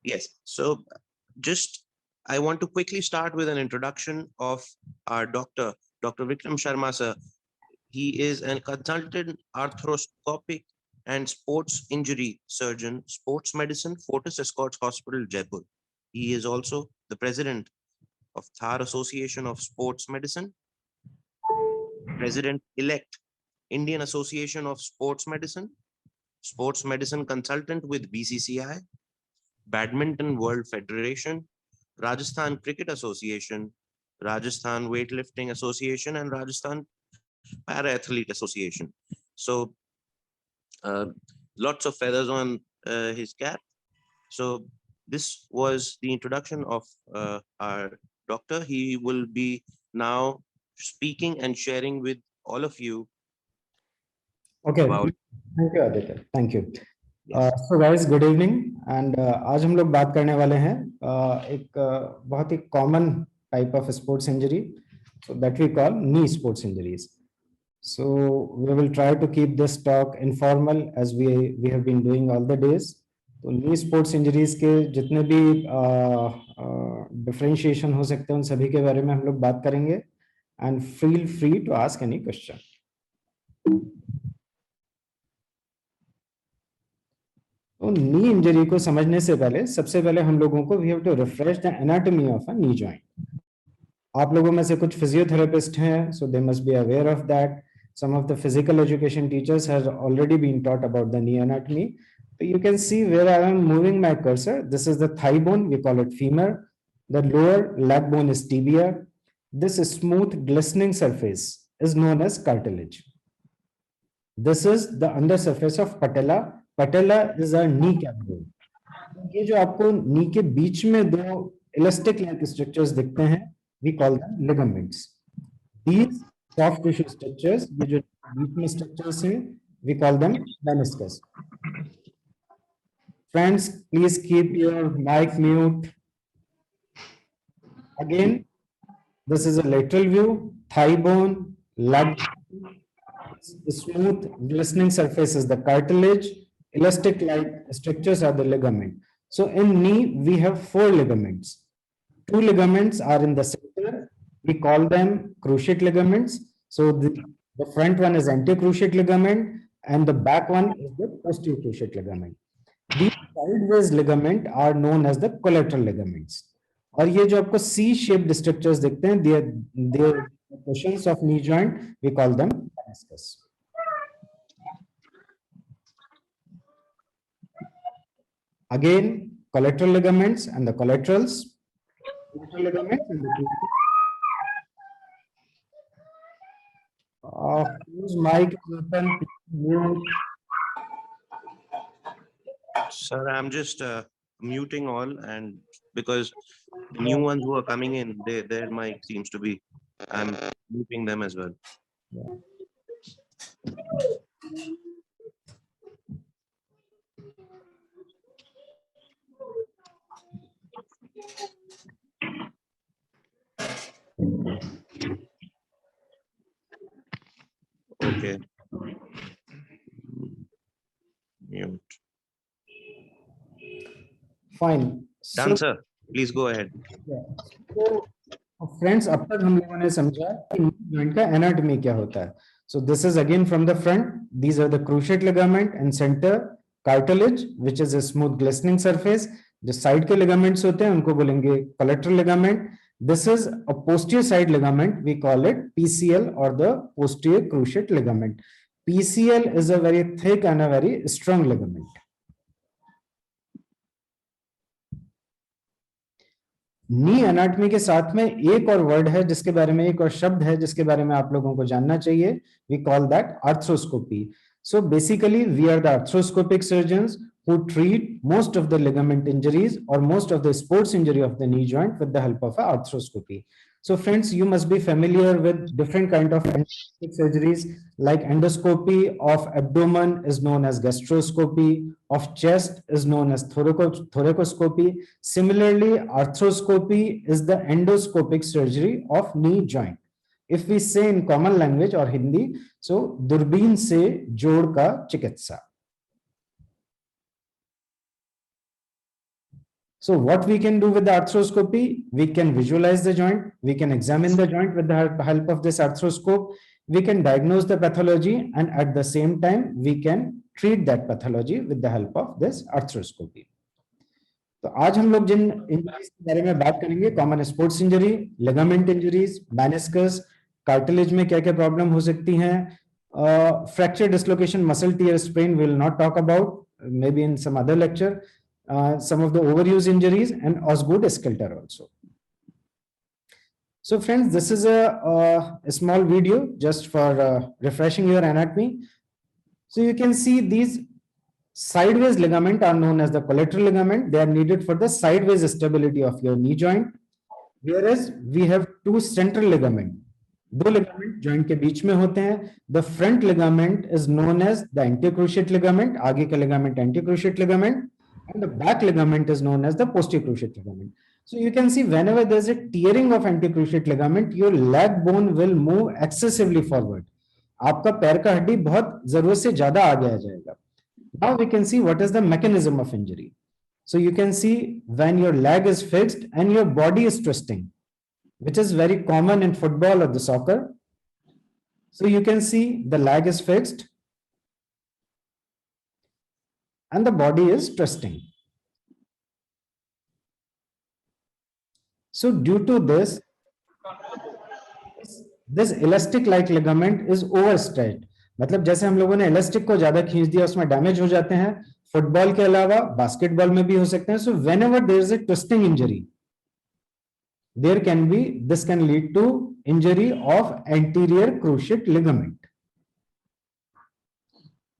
Yes. So just I want to quickly start with an introduction of our doctor, Dr. Vikram Sharma sir. He is a consultant arthroscopic and sports injury surgeon, sports medicine, Fortis Escorts Hospital, Jaipur. He is also the president of Thar Association of Sports Medicine, president-elect, Indian Association of Sports Medicine consultant with BCCI, Badminton World Federation, Rajasthan Cricket Association, Rajasthan Weightlifting Association, and Rajasthan Para Athlete Association. So, uh, lots of feathers on his cap. So, this was the introduction of our doctor. He will be now speaking and sharing with all of you Okay, about. thank you Aditya, thank you. Yes. So guys, good evening and आज हम लोग बात करने वाले हैं एक बहुत ही common type of sports injury that we call knee sports injuries. So we will try to keep this talk informal as we have been doing all the days. तो नी स्पोर्ट्स इंजरीज के जितने भी डिफरेंशिएशन हो सकते हैं उन सभी के बारे में हम लोग बात करेंगे and feel free to ask any question. तो नी इंजरी को समझने से पहले सबसे पहले हम लोगों को we have to refresh the anatomy of a knee joint. आप लोगों में से कुछ फिजियोथेरेपिस्ट हैं, so they must be aware of that. Some of the physical education teachers have already been taught about the knee anatomy. So you can see where I am moving my cursor. This is the thigh bone, we call it femur. The lower leg bone is tibia. This smooth glistening surface is known as cartilage. This is the undersurface of patella. Patella is a kneecap bone. ये जो आपको नी के बीच में दो elastic like structures दिखते हैं, we call them ligaments. These soft tissue structures, ये जो बीच में structures हैं, we call them meniscus. Friends, please keep your mic mute. Again, this is a lateral view, thigh bone, leg. The smooth glistening surface is the cartilage. Elastic like structures are the ligament. So in knee, we have 4 ligaments. 2 ligaments are in the center. We call them cruciate ligaments. So the front one is anterocruciate ligament and the back one is the posterior cruciate ligament. These sideways ligament are known as the collateral ligaments. और ये जो आपको C-shaped structures दिखते हैं, they are portions of knee joint. We call them meniscus. Again, collateral ligaments and the collaterals. Ligaments and the whose mic is open? Sir, I'm just muting all, and because the new ones who are coming in, their mic seems to be, I'm muting them as well. Okay. Mute. Fine. Done, sir. Please go ahead. So, friends, अब तक हम लोगों ने समझा कि joint का anatomy क्या होता है. So this is again from the front. These are the cruciate ligament and center cartilage, which is a smooth glistening surface. जो side के ligaments होते हैं उनको बोलेंगे collateral ligament. This is a posterior side ligament. We call it PCL or the posterior cruciate ligament. PCL is a very thick and a very strong ligament. Knee anatomy के साथ में एक और वर्ड है जिसके बारे में, एक और शब्द है जिसके बारे में आप लोगों को जानना चाहिए. We call that arthroscopy. So basically we are the arthroscopic surgeons who treat most of the ligament injuries or most of the sports injury of the knee joint with the help of arthroscopy. So friends, you must be familiar with different kind of endoscopic surgeries, like endoscopy of abdomen is known as gastroscopy, of chest is known as thoracoscopy. Similarly, arthroscopy is the endoscopic surgery of knee joint. If we say in common language or Hindi, so दूरबीन से जोड़ का चिकित्सा. So what we can do with the arthroscopy, we can visualize the joint, we can examine the joint with the help of this arthroscope, we can diagnose the pathology, and at the same time we can treat that pathology with the help of this arthroscopy. तो आज हम लोग जिन injuries के बारे में बात करेंगे, common sports injury, ligament injuries, meniscus, cartilage में क्या क्या प्रॉब्लम हो सकती हैं, fracture dislocation, muscle tear, sprain will not talk about, maybe in some other lecture, some of the overuse injuries, and Osgood Scalter also. So friends, this is a small video just for refreshing your anatomy. So you can see these sideways ligament are known as the collateral ligament. They are needed for the sideways stability of your knee joint. Whereas we have two central ligament. दो ligament joint के बीच में होते हैं. The front ligament is known as the anterocruciate ligament. आगे का ligament anterocruciate ligament. And the back ligament is known as the posterior cruciate ligament. So you can see whenever there's a tearing of anterocruciate ligament, your leg bone will move excessively forward. आपका पैर का हड्डी बहुत जरूरत से ज्यादा आगे आ जाएगा. Now we can see what is the mechanism of injury. So you can see when your leg is fixed and your body is twisting, which is very common in football or the soccer. So you can see the leg is fixed and the body is twisting. So due to this elastic like ligament is overstretched. मतलब जैसे हम लोगों ने elastic को ज्यादा खींच दिया, उसमें डैमेज हो जाते हैं. फुटबॉल के अलावा बास्केटबॉल में भी हो सकते हैं. So whenever there is a twisting injury, there can be, this can lead to injury of anterior cruciate ligament.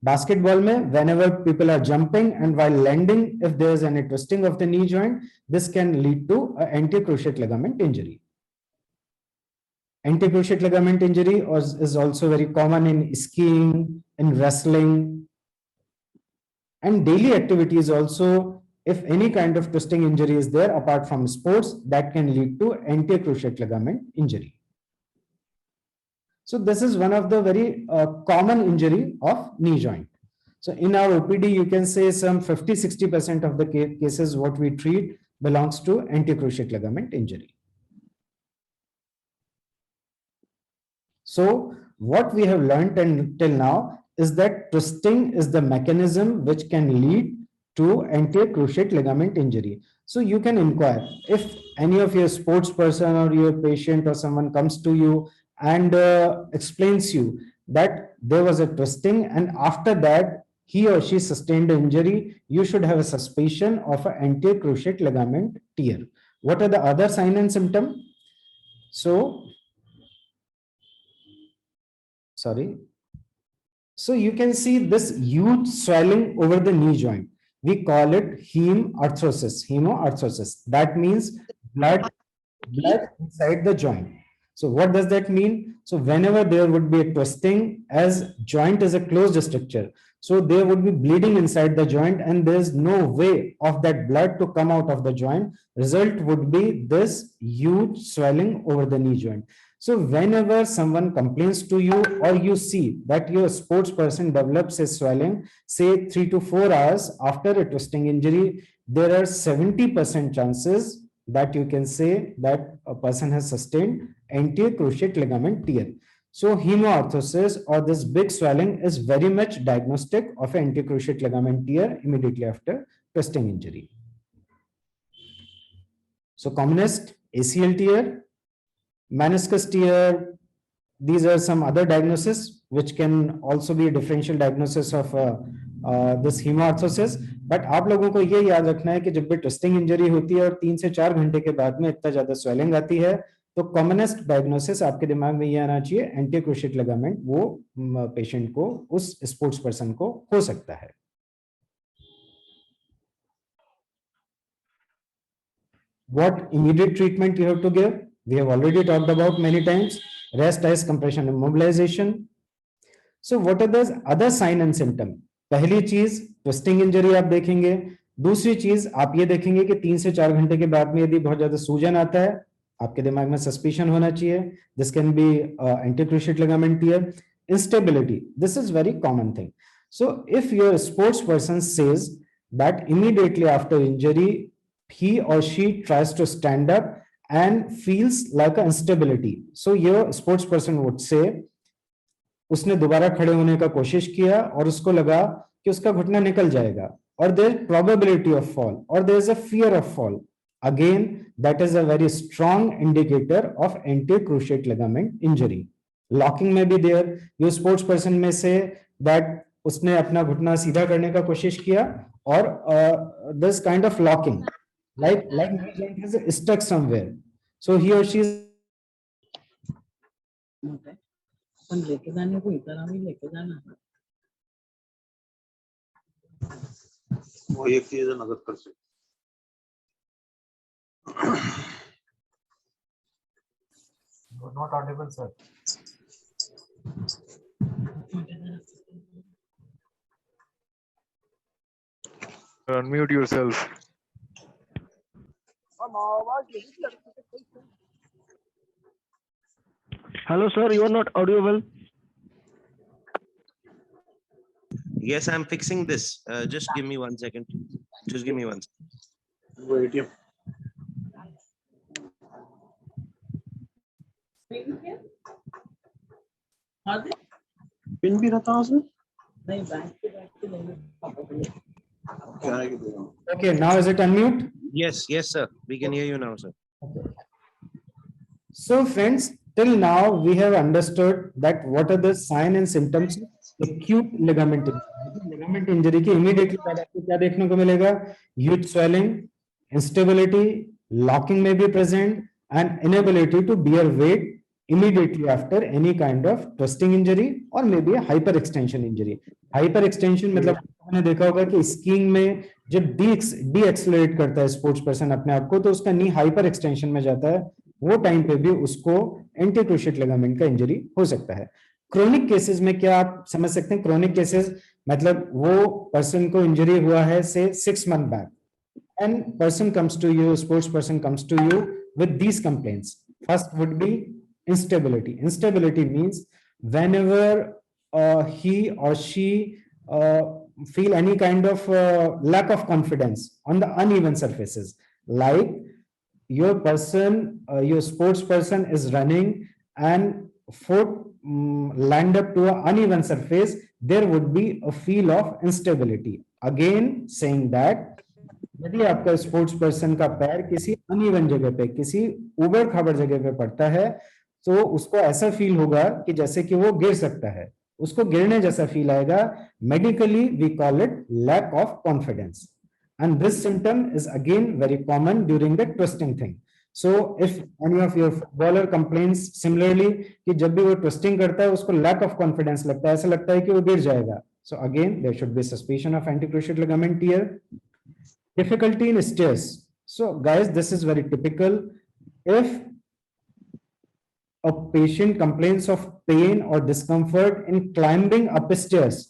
Basketball में, whenever people are jumping and while landing, if there is any twisting of the knee joint, this can lead to an anterocruciate ligament injury. Anterocruciate ligament injury is also very common in skiing, in wrestling, and daily activities also. If any kind of twisting injury is there apart from sports, that can lead to anterocruciate ligament injury. So this is one of the very common injury of knee joint. So in our OPD, you can say some 50-60% of the cases what we treat belongs to anterocruciate ligament injury. So what we have learned until now is that twisting is the mechanism which can lead to anterocruciate ligament injury. So you can inquire if any of your sports person or your patient or someone comes to you and explains you that there was a twisting and after that he or she sustained an injury, you should have a suspicion of an anterocruciate ligament tear. What are the other sign and symptom? So you can see this huge swelling over the knee joint. We call it hemarthrosis. That means blood inside the joint. So what does that mean? So whenever there would be a twisting, as joint is a closed structure, so there would be bleeding inside the joint and there is no way of that blood to come out of the joint. Result would be this huge swelling over the knee joint. So whenever someone complains to you or you see that your sports person develops a swelling, say 3 to 4 hours after a twisting injury, there are 70% chances that you can say that a person has sustained anterocruciate ligament tear. So hemarthrosis or this big swelling is very much diagnostic of anterocruciate ligament tear immediately after twisting injury. So commonest ACL tear, meniscus tear, these are some other diagnoses which can also be a differential diagnosis of this hemarthrosis. But आप लोगों को ये याद रखना है कि जब भी ट्विस्टिंग इंजरी होती है और 3 से 4 घंटे के बाद में इतना ज्यादा स्वेलिंग आती है, तो कॉमनेस्ट डायग्नोसिस आपके दिमाग में ये आना चाहिए एंटीक्रोशिएट लिगामेंट वो पेशेंट को, उस स्पोर्ट्स पर्सन को हो सकता है. What immediate treatment you have to give? We have already talked about many times. Rest, ice, compression, and mobilization. So what are the other sign and symptom? पहली चीज twisting injury आप देखेंगे. दूसरी चीज आप ये देखेंगे कि 3 से 4 घंटे के बाद में यदि बहुत ज्यादा सूजन आता है, आपके दिमाग में सस्पिशन होना चाहिए. This can be anticruciate ligament tear. Instability. This is very common thing. So if your sports person says that immediately after injury he or she tries to stand up and feels like an instability. So your sports person would say, उसने दोबारा खड़े होने का कोशिश किया और उसको लगा कि उसका घुटना निकल जाएगा, और there is probability of fall, or there is a fear of fall. Again, that is a very strong indicator of anterior cruciate ligament injury. Locking may be there. You sports person may say that उसने अपना घुटना सीधा करने का कोशिश किया और this kind of locking, like knee joint is stuck somewhere. So he or she is अपन लेके जाने को इधर हमें लेके जाना है। वो एक चीज है नजर कर सकते not audible, sir. Unmute yourself. Hello, sir. You are not audible. Yes, I'm fixing this. Just give me 1 second. Just give me 1 second. वो एटीएम पिन भी रहता है उसमें नहीं बैठ के नहीं क्या है कि देगा Okay, now is it unmute? Yes, yes, sir. We can hear you now, sir. So friends, till now we have understood that what are the sign and symptoms of acute ligament injury. Ligament injury की immediately बाद आपको क्या देखने को मिलेगा? Huge swelling, instability, locking may be present, and inability to bear weight immediately after any kind of twisting injury or maybe a hyperextension injury. Hyperextension मतलब आपने देखा होगा कि स्कीइंग में जब डी एक्सेलरेट करता है स्पोर्ट्स पर्सन अपने आप को, तो उसका नी हाइपर एक्सटेंशन में जाता है, वो टाइम पे भी उसको एंटी क्रूशिएट लिगामेंट का इंजरी हो सकता है. क्रोनिक केसेस में क्या आप समझ सकते हैं? क्रोनिक केसेस मतलब वो पर्सन को इंजरी हुआ है से 6 months back, and person comes to you, sports person comes to you with these complaints. First would be instability. Instability means whenever he or she feel any kind of lack of confidence on the uneven surfaces, like your person, your sports person is running and foot land up to an uneven surface, there would be a feel of instability. Again saying that यदि आपका sports person का पैर किसी uneven जगह पे, किसी उबड़ खाबड़ जगह पे पड़ता है, तो उसको ऐसा फील होगा कि जैसे कि वो गिर सकता है, उसको गिरने जैसा फील आएगा. Medically we call it lack of confidence, and this symptom is again very common during the twisting thing. So if any of your footballer complains similarly कि जब भी वो ट्विस्टिंग करता है उसको लैक ऑफ कॉन्फिडेंस लगता है, ऐसा लगता है कि वो गिर जाएगा. So again there should be suspicion of anti cruciate ligament tear. Difficulty in stairs. So guys, this is very typical. If a patient complains of pain or discomfort in climbing up stairs,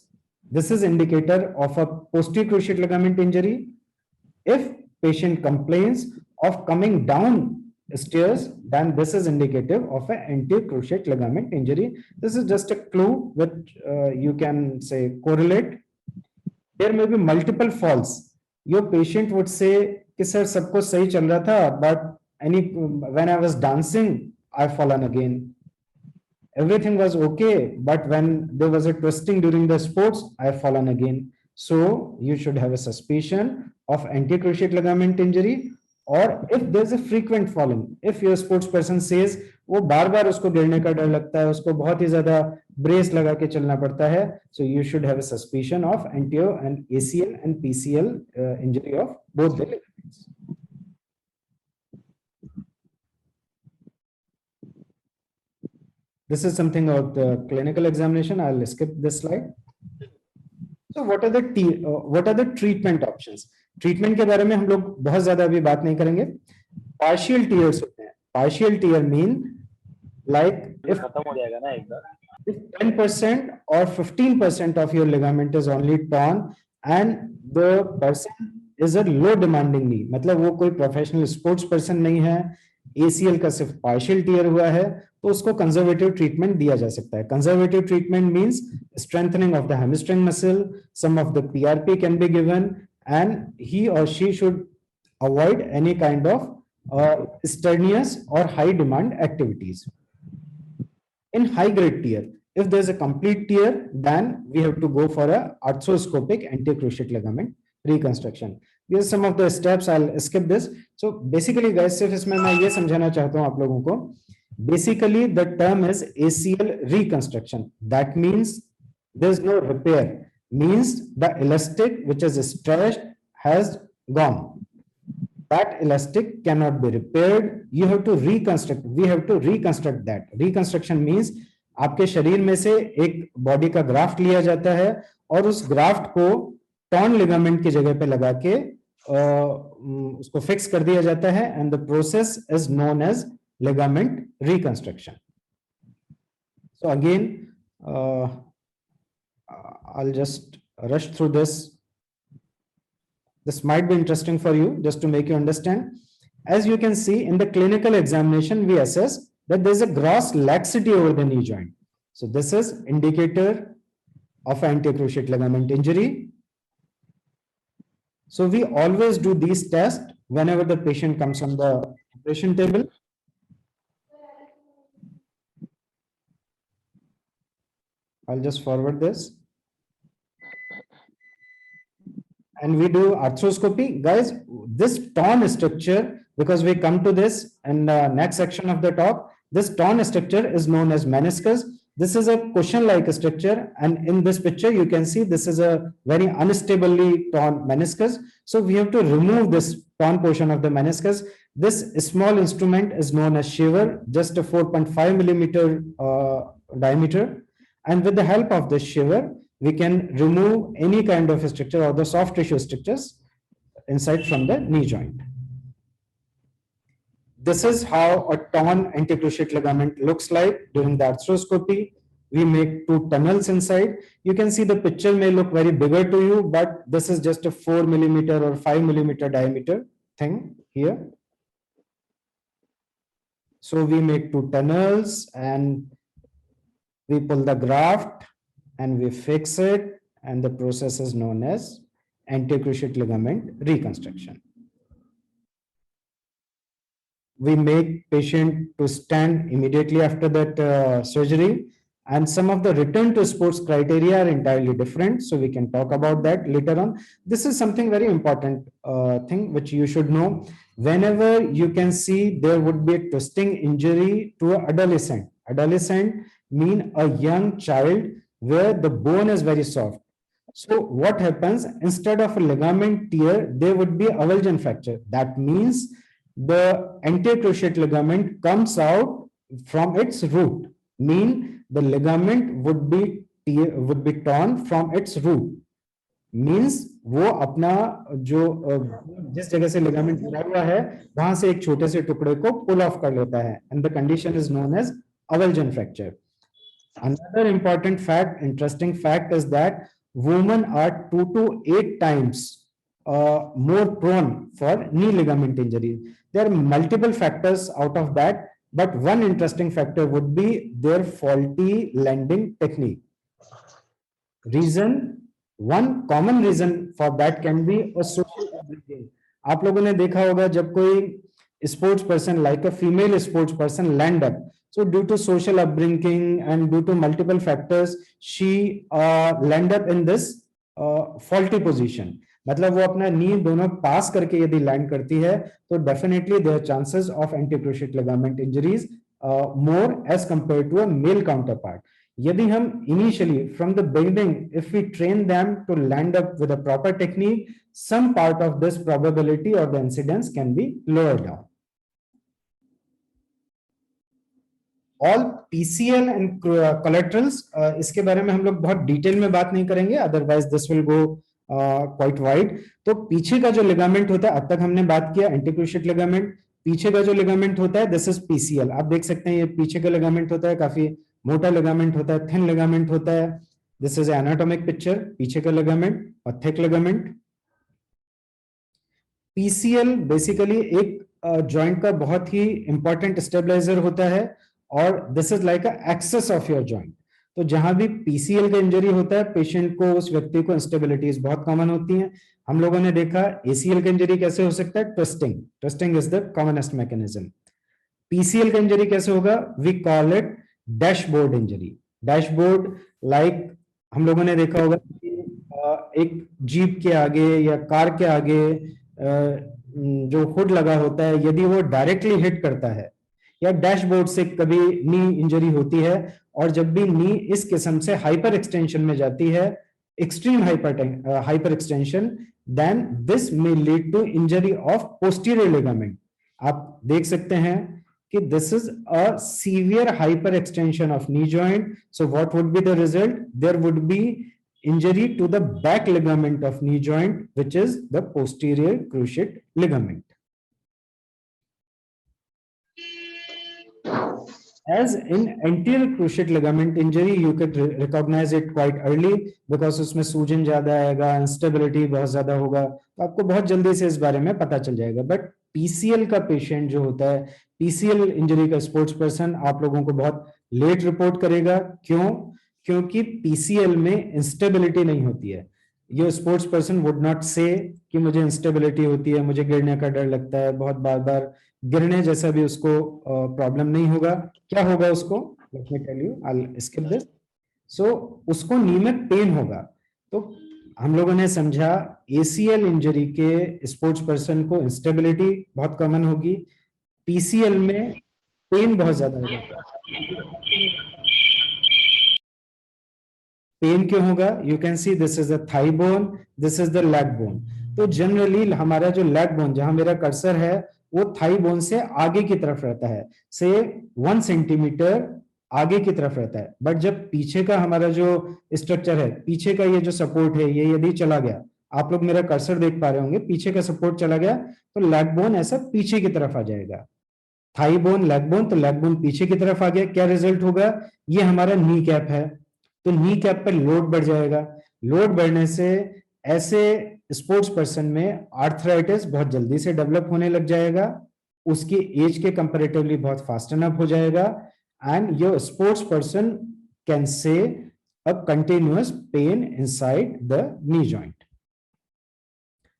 this is indicator of a posterior cruciate ligament injury. If patient complains of coming down stairs, then this is indicative of an anterior cruciate ligament injury. This is just a clue which you can say correlate. There may be multiple falls. Your patient would say कि sir सब कुछ सही चल रहा था, but when I was dancing, I fallen again. Everything was okay, but when there was a twisting during the sports, I fallen again. So you should have a suspicion of anterior cruciate ligament injury. Or if there's a frequent falling, if your sports person says वो बार बार उसको गिरने का डर लगता है, उसको बहुत ही ज्यादा ब्रेस लगा के चलना पड़ता है, so you should have a suspicion of anterior and ACL and PCL injury of both the ligaments. This is something of the clinical examination. I'll skip this slide. So what are the treatment options? Treatment के बारे में हम लोग बहुत ज्यादा अभी बात नहीं करेंगे. Partial tears होते हैं. Partial tear mean like if 10% or 15% of your ligament is only torn and the person is a low demanding knee, मतलब वो कोई प्रोफेशनल स्पोर्ट्स पर्सन नहीं है, ACL का सिर्फ पार्शियल टीयर हुआ है, तो उसको कंजर्वेटिव ट्रीटमेंट दिया जा सकता है. Conservative treatment means strengthening of the hamstring muscle, some of the PRP can be given, and he or she should avoid any kind of strenuous or high demand activities. In high grade tear, if there's a complete tear, then we have to go for a arthroscopic anterocruciate ligament reconstruction. These are some of the steps. I'll skip this. So basically guys, सिर्फ इसमें मैं ये समझाना चाहता हूँ आप लोगों को. Basically the term is ACL reconstruction. That means there's no repair. Means the elastic which is stretched has gone. That elastic cannot be repaired. You have to reconstruct. We have to reconstruct that. Reconstruction means आपके शरीर में से एक body का graft लिया जाता है और उस ग्राफ्ट को टॉर्न लिगामेंट की जगह पे लगा के उसको फिक्स कर दिया जाता है and the process is known as ligament reconstruction. So again, I'll just rush through this. This might be interesting for you just to make you understand. As you can see in the clinical examination, we assess that there's a gross laxity over the knee joint. So this is indicator of anterocruciate ligament injury. So we always do these tests whenever the patient comes on the operation table. I'll just forward this. And we do arthroscopy. Guys, this torn structure, because we come to this in the next section of the talk, this torn structure is known as meniscus. This is a cushion-like structure. And in this picture, you can see this is a very unstably torn meniscus. So we have to remove this torn portion of the meniscus. This small instrument is known as shaver, just a 4.5 millimeter diameter. And with the help of the shaver, we can remove any kind of structure or the soft tissue structures inside from the knee joint. This is how a torn anterocruciate ligament looks like during the arthroscopy. We make two tunnels inside. You can see the picture may look very bigger to you, but this is just a 4 millimeter or 5 millimeter diameter thing here. So we make two tunnels and we pull the graft and we fix it, and the process is known as anterocruciate ligament reconstruction. We make patient to stand immediately after that surgery, and some of the return to sports criteria are entirely different. So we can talk about that later on. This is something very important thing which you should know. Whenever you can see there would be a twisting injury to an adolescent. Adolescent mean a young child where the bone is very soft. So what happens, instead of a ligament tear, there would be avulsion fracture. That means the anterocruciate ligament comes out from its root. Mean the ligament would be torn from its root. Means वो अपना जो जिस जगह से ligament जुड़ा हुआ है वहां से एक छोटे से टुकड़े को pull off कर लेता है, and the condition is known as avulsion fracture. Another important fact, interesting fact, is that women are 2 to 8 times more prone for knee ligament injury. There are multiple factors out of that, but one interesting factor would be their faulty landing technique. One common reason for that can be a social upbringing. आप लोगों ने देखा होगा जब कोई sports person like a female sports person land up. So due to social upbringing and due to multiple factors, she land up in this faulty position. मतलब वो अपना नी दोनों पास करके यदि लैंड करती है तो definitely there chances of anticruciate ligament injuries more as compare to a male counterpart. यदि हम initially from the beginning if we train them to land up with a proper technique, some part of this probability or the incidence can be lowered down. All PCL and collaterals, इसके बारे में हम लोग बहुत detail में बात नहीं करेंगे, otherwise this will go quite wide. तो पीछे का जो लिगामेंट होता है, अब तक हमने बात किया एंटीक्रोशिएट लिगामेंट. पीछे का जो लिगामेंट होता है, दिस इज PCL. आप देख सकते हैं ये पीछे का लिगामेंट होता है, काफी मोटा लिगामेंट होता है, थिन लिगामेंट होता है. दिस इज एनाटॉमिक पिक्चर, पीछे का लिगामेंट और थिक लिगामेंट. PCL बेसिकली एक जॉइंट का बहुत ही इंपॉर्टेंट स्टेबलाइजर होता है और this is like a access of your joint. तो जहां भी पीसीएल का इंजरी होता है, पेशेंट को, उस व्यक्ति को इंस्टेबिलिटीज बहुत कॉमन होती हैं। हम लोगों ने देखा एसीएल का इंजरी कैसे हो सकता है, twisting, twisting is the commonest mechanism. PCL का इंजरी कैसे होगा, we call it dashboard injury. Dashboard like हम लोगों ने देखा होगा कि एक जीप के आगे या कार के आगे जो हुड लगा होता है, यदि वो डायरेक्टली हिट करता है या डैशबोर्ड से कभी नी इंजरी होती है, और जब भी नी इस किस्म से हाइपर एक्सटेंशन में जाती है, extreme hyper extension, then this may lead to injury of posterior ligament. आप देख सकते हैं कि this is a severe hyper extension of knee joint. So what would be the result, there would be injury to the back ligament of knee joint, which is the posterior cruciate ligament. As in anterior cruciate ligament injury, you can recognize it quite early because उसमें सूजन ज्यादा आएगा, instability बहुत ज्यादा होगा, तो आपको बहुत जल्दी से इस बारे में पता चल जाएगा। बट पीसीएल का पेशेंट जो होता है, पीसीएल इंजरी का स्पोर्ट्स पर्सन आप लोगों को बहुत लेट रिपोर्ट करेगा। क्यों? क्योंकि पीसीएल में इंस्टेबिलिटी नहीं होती है। ये स्पोर्ट्स पर्सन वुड नॉट से कि मुझे इंस्टेबिलिटी होती है, मुझे गिरने का डर लगता है, बहुत बार बार गिरने जैसा भी उसको प्रॉब्लम नहीं होगा। क्या होगा उसको, let me tell you, I will skip this. So उसको नी में पेन होगा। तो हम लोगों ने समझा एसीएल इंजरी के स्पोर्ट्स पर्सन को इंस्टेबिलिटी बहुत कॉमन होगी, पीसीएल में पेन बहुत ज्यादा होगा। पेन क्यों होगा? You can see this is the thigh bone, this is the leg bone. तो जनरली हमारा जो लेग बोन, जहां मेरा कर्सर है, वो थाई बोन से आगे की तरफ रहता है, से 1 सेंटीमीटर आगे की तरफ रहता है। बट जब पीछे का हमारा जो स्ट्रक्चर है, पीछे का ये जो सपोर्ट है, ये यदि चला गया, आप लोग मेरा कर्सर देख पा रहे होंगे, पीछे का सपोर्ट चला गया तो लेग बोन ऐसा पीछे की तरफ आ जाएगा। थाई बोन, लेग बोन, तो लेग बोन पीछे की तरफ आ गया, क्या रिजल्ट होगा? ये हमारा नी कैप है, तो नी कैप पर लोड बढ़ जाएगा। लोड बढ़ने से ऐसे स्पोर्ट्स पर्सन में आर्थराइटिस बहुत जल्दी से डेवलप होने लग जाएगा, उसकी एज के कंपैरेटिवली बहुत फास्ट अप हो जाएगा, and your sports person can say a continuous pain inside the knee joint.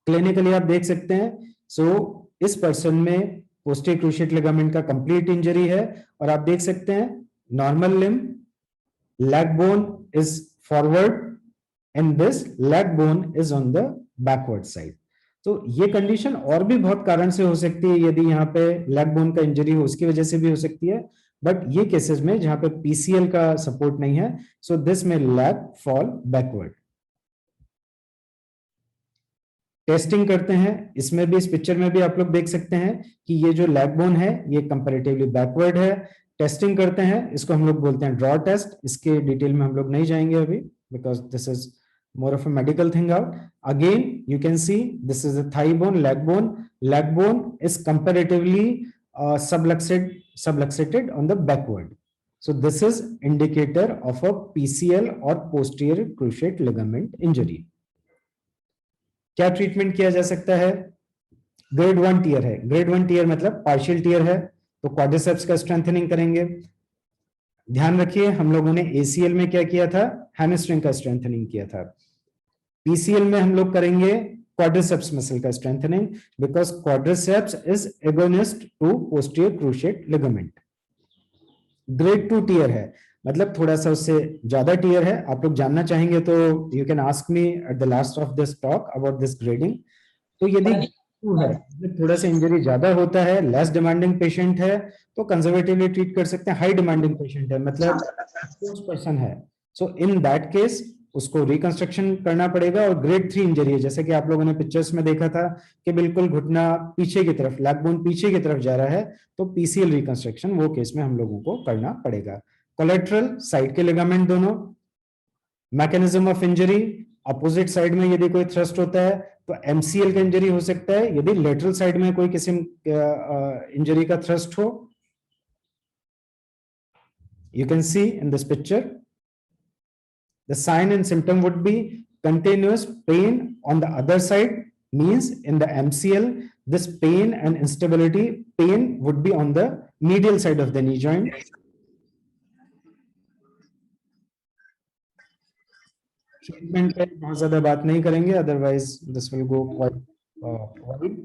Clinically आप देख सकते हैं, सो इस पर्सन में पोस्टीरियर क्रूशिएट लिगामेंट का कंप्लीट इंजरी है, और आप देख सकते हैं normal limb, leg bone is forward and this leg bone is on the backward side. तो ये कंडीशन और भी बहुत कारण से हो सकती है, यदि यहाँ पे लेग बोन का इंजरी हो उसकी वजह से भी हो सकती है, बट ये केसेस में जहां पे पीसीएल का सपोर्ट नहीं है, सो दिस में लेग फॉल बैकवर्ड। टेस्टिंग करते हैं, इसमें भी, इस पिक्चर में भी आप लोग देख सकते हैं कि ये जो लेग बोन है ये कंपैरेटिवली बैकवर्ड है। टेस्टिंग करते हैं, इसको हम लोग बोलते हैं ड्रॉ टेस्ट। इसके डिटेल में हम लोग नहीं जाएंगे अभी, because this is more of a medical thing out. Again you can see this is a thigh bone, leg bone. Leg bone is comparatively subluxated on the backward. So this is indicator of a PCL or posterior cruciate ligament injury. क्या treatment किया जा सकता है? Grade 1 tier है, grade 1 tier मतलब partial tier है, तो quadriceps का स्ट्रेंथनिंग करेंगे। ध्यान रखिए हम लोगों ने एसीएल में क्या किया था, हैमस्ट्रिंग का स्ट्रेंथनिंग किया था। पीसीएल में हम लोग करेंगे क्वाड्रिसेप्स मसल का strengthening, because quadriceps is agonist to posterior cruciate ligament. Grade 2 tear है, मतलब थोड़ा सा उससे ज्यादा टीयर है। आप लोग जानना चाहेंगे तो you can ask me at the last of this talk about this grading. तो यदि है, थोड़ा सा इंजरी ज्यादा होता है, लेस डिमांडिंग पेशेंट है, तो कंजर्वेटिवली ट्रीट कर सकते हैं। हाई डिमांडिंग पेशेंट है, मतलब पर्सन है, सो इन दैट केस उसको रिकंस्ट्रक्शन करना पड़ेगा। और ग्रेड 3 इंजरी है, जैसे कि आप लोगों ने पिक्चर्स में देखा था कि बिल्कुल घुटना पीछे की तरफ, लेग बोन पीछे की तरफ जा रहा है, तो पीसीएल रिकंस्ट्रक्शन वो केस में हम लोगों को करना पड़ेगा। कोलेटरल साइड के लिगामेंट दोनों। Mechanism of injury, opposite side में यदि कोई थ्रस्ट होता है तो एमसीएल का इंजरी हो सकता है, यदि लेटरल साइड में कोई किसी इंजरी का थ्रस्ट हो। You can see in this picture, the sign and symptom would be continuous pain on the other side, means in the MCL, this pain and instability, pain would be on the medial side of the knee joint. Treatment पे बहुत ज्यादा बात नहीं करेंगे, otherwise this will go quite wide.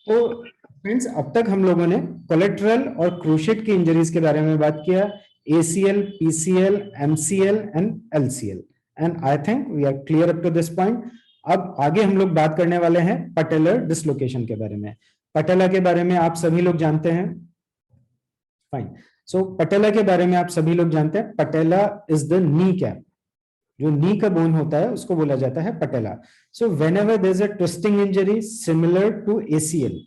तो friends, अब तक हम लोगों ने कोलेट्रल और क्रूशिएट की इंजरीज के बारे में बात किया, ACL, PCL, MCL and LCL, and I think we are clear up to this point. अब आगे हम लोग बात करने वाले हैं पटेलर डिसलोकेशन के बारे में। पटेला के बारे में आप सभी लोग जानते हैं, फाइन। सो पटेला के बारे में आप सभी लोग जानते हैं, पटेला इज द नी कैप, जो नी का बोन होता है उसको बोला जाता है patella. So whenever there is a twisting injury similar to ACL,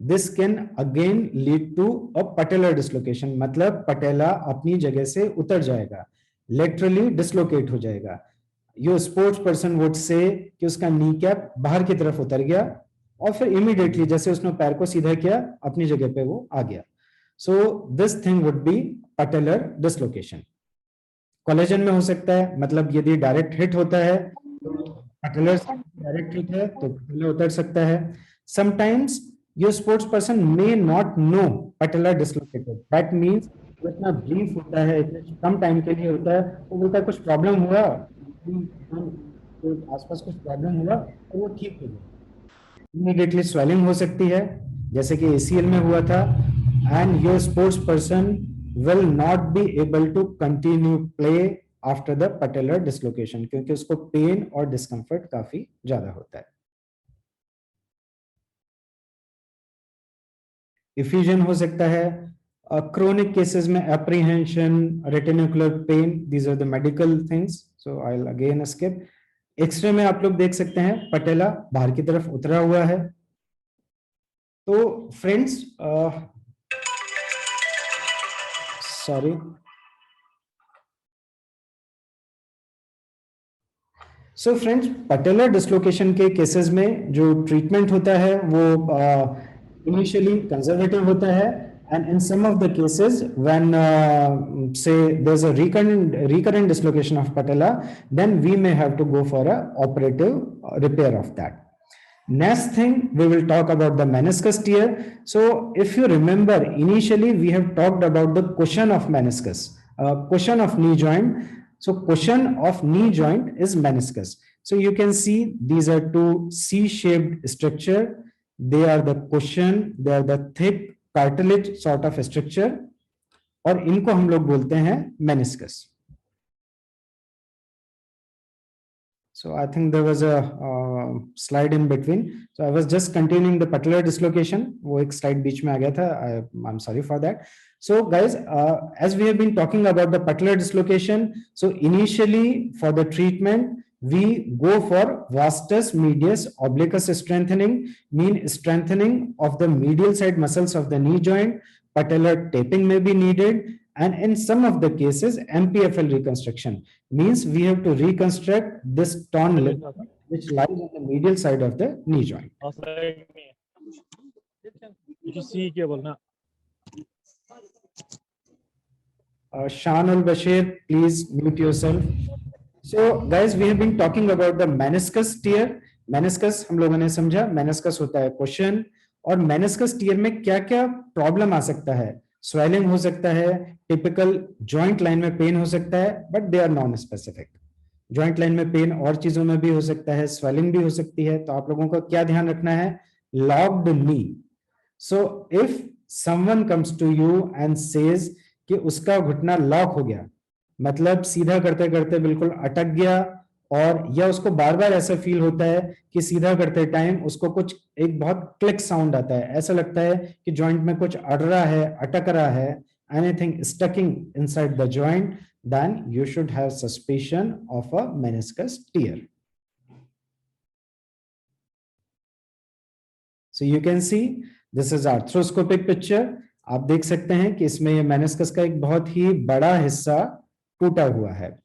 this can again lead to a patellar dislocation, मतलब पटेला अपनी जगह से उतर जाएगा, लेटरली डिसलोकेट हो जाएगा। यो स्पोर्ट्स पर्सन वुड से कि उसका नी कैप बाहर की तरफ उतर गया और फिर इमीडिएटली जैसे उसने पैर को सीधा किया अपनी जगह पे वो आ गया। So this thing would be patellar dislocation. Collagen में हो सकता है, मतलब यदि डायरेक्ट हिट होता है तो पटेलर डायरेक्ट हिट है तो पटेलर उतर सकता है। Sometimes your sports person may not know patellar dislocated, that means वो इतना ब्रीफ होता है, इतने कम टाइम के लिए होता है, वो बोलता है कुछ प्रॉब्लम हुआ, तो आसपास कुछ प्रॉब्लम हुआ और वो ठीक हो गया। इमीडिएटली स्वेलिंग हो सकती है जैसे कि ACL में हुआ था, and your sports person will not be able to continue play after the patellar dislocation, क्योंकि उसको पेन और डिस्कम्फर्ट काफी ज्यादा होता है। इफ्यूजन हो सकता है, क्रोनिक केसेस में apprehension, retinacular pain, these are the medical things, so I will again skip. X-ray में आप लोग देख सकते हैं पटेला बाहर की तरफ उतरा हुआ है। तो friends, sorry, so friends, patellar dislocation के केसेस में जो ट्रीटमेंट होता है वो इनिशियली कंजर्वेटिव होता है, and in some of the cases when say there's a recurrent dislocation of patella, then we may have to go for a operative repair of that. Next thing, we will talk about the meniscus tear. So if you remember, initially we have talked about the cushion of meniscus, cushion of knee joint. So cushion of knee joint is meniscus. So you can see these are two C-shaped structure. They are the cushion, they are the thick cartilage sort of structure, और इनको हम लोग बोलते हैं meniscus. So I think there was a slide in between. So I was just continuing the patellar dislocation. वो एक slide बीच में आ गया था. I'm sorry for that. So guys, as we have been talking about the patellar dislocation, so initially for the treatment, we go for vastus medius obliquus strengthening, mean strengthening of the medial side muscles of the knee joint. Patellar taping may be needed, and in some of the cases, MPFL reconstruction means we have to reconstruct this torn ligament which lies on the medial side of the knee joint. Shan al-Bashir, please mute yourself. So guys, we have been talking about the meniscus tear. meniscus हम लोगों ने समझा, meniscus होता है cushion, और meniscus tear में क्या क्या प्रॉब्लम आ सकता है? स्वेलिंग हो सकता है, टिपिकल जॉइंट लाइन में पेन हो सकता है, but they are non specific. Joint line में पेन और चीजों में भी हो सकता है, स्वेलिंग भी हो सकती है। तो आप लोगों को क्या ध्यान रखना है? Locked knee. So if someone comes to you and says कि उसका घुटना लॉक हो गया, मतलब सीधा करते करते बिल्कुल अटक गया, और या उसको बार बार ऐसा फील होता है कि सीधा करते टाइम उसको कुछ एक बहुत क्लिक साउंड आता है, ऐसा लगता है कि जॉइंट में कुछ अड़ रहा है, अटक रहा है, anything stucking inside the joint, then you should have suspicion of a meniscus tear. So you can see this is arthroscopic picture. आप देख सकते हैं कि इसमें ये मेनिस्कस का एक बहुत ही बड़ा हिस्सा टूटा हुआ है।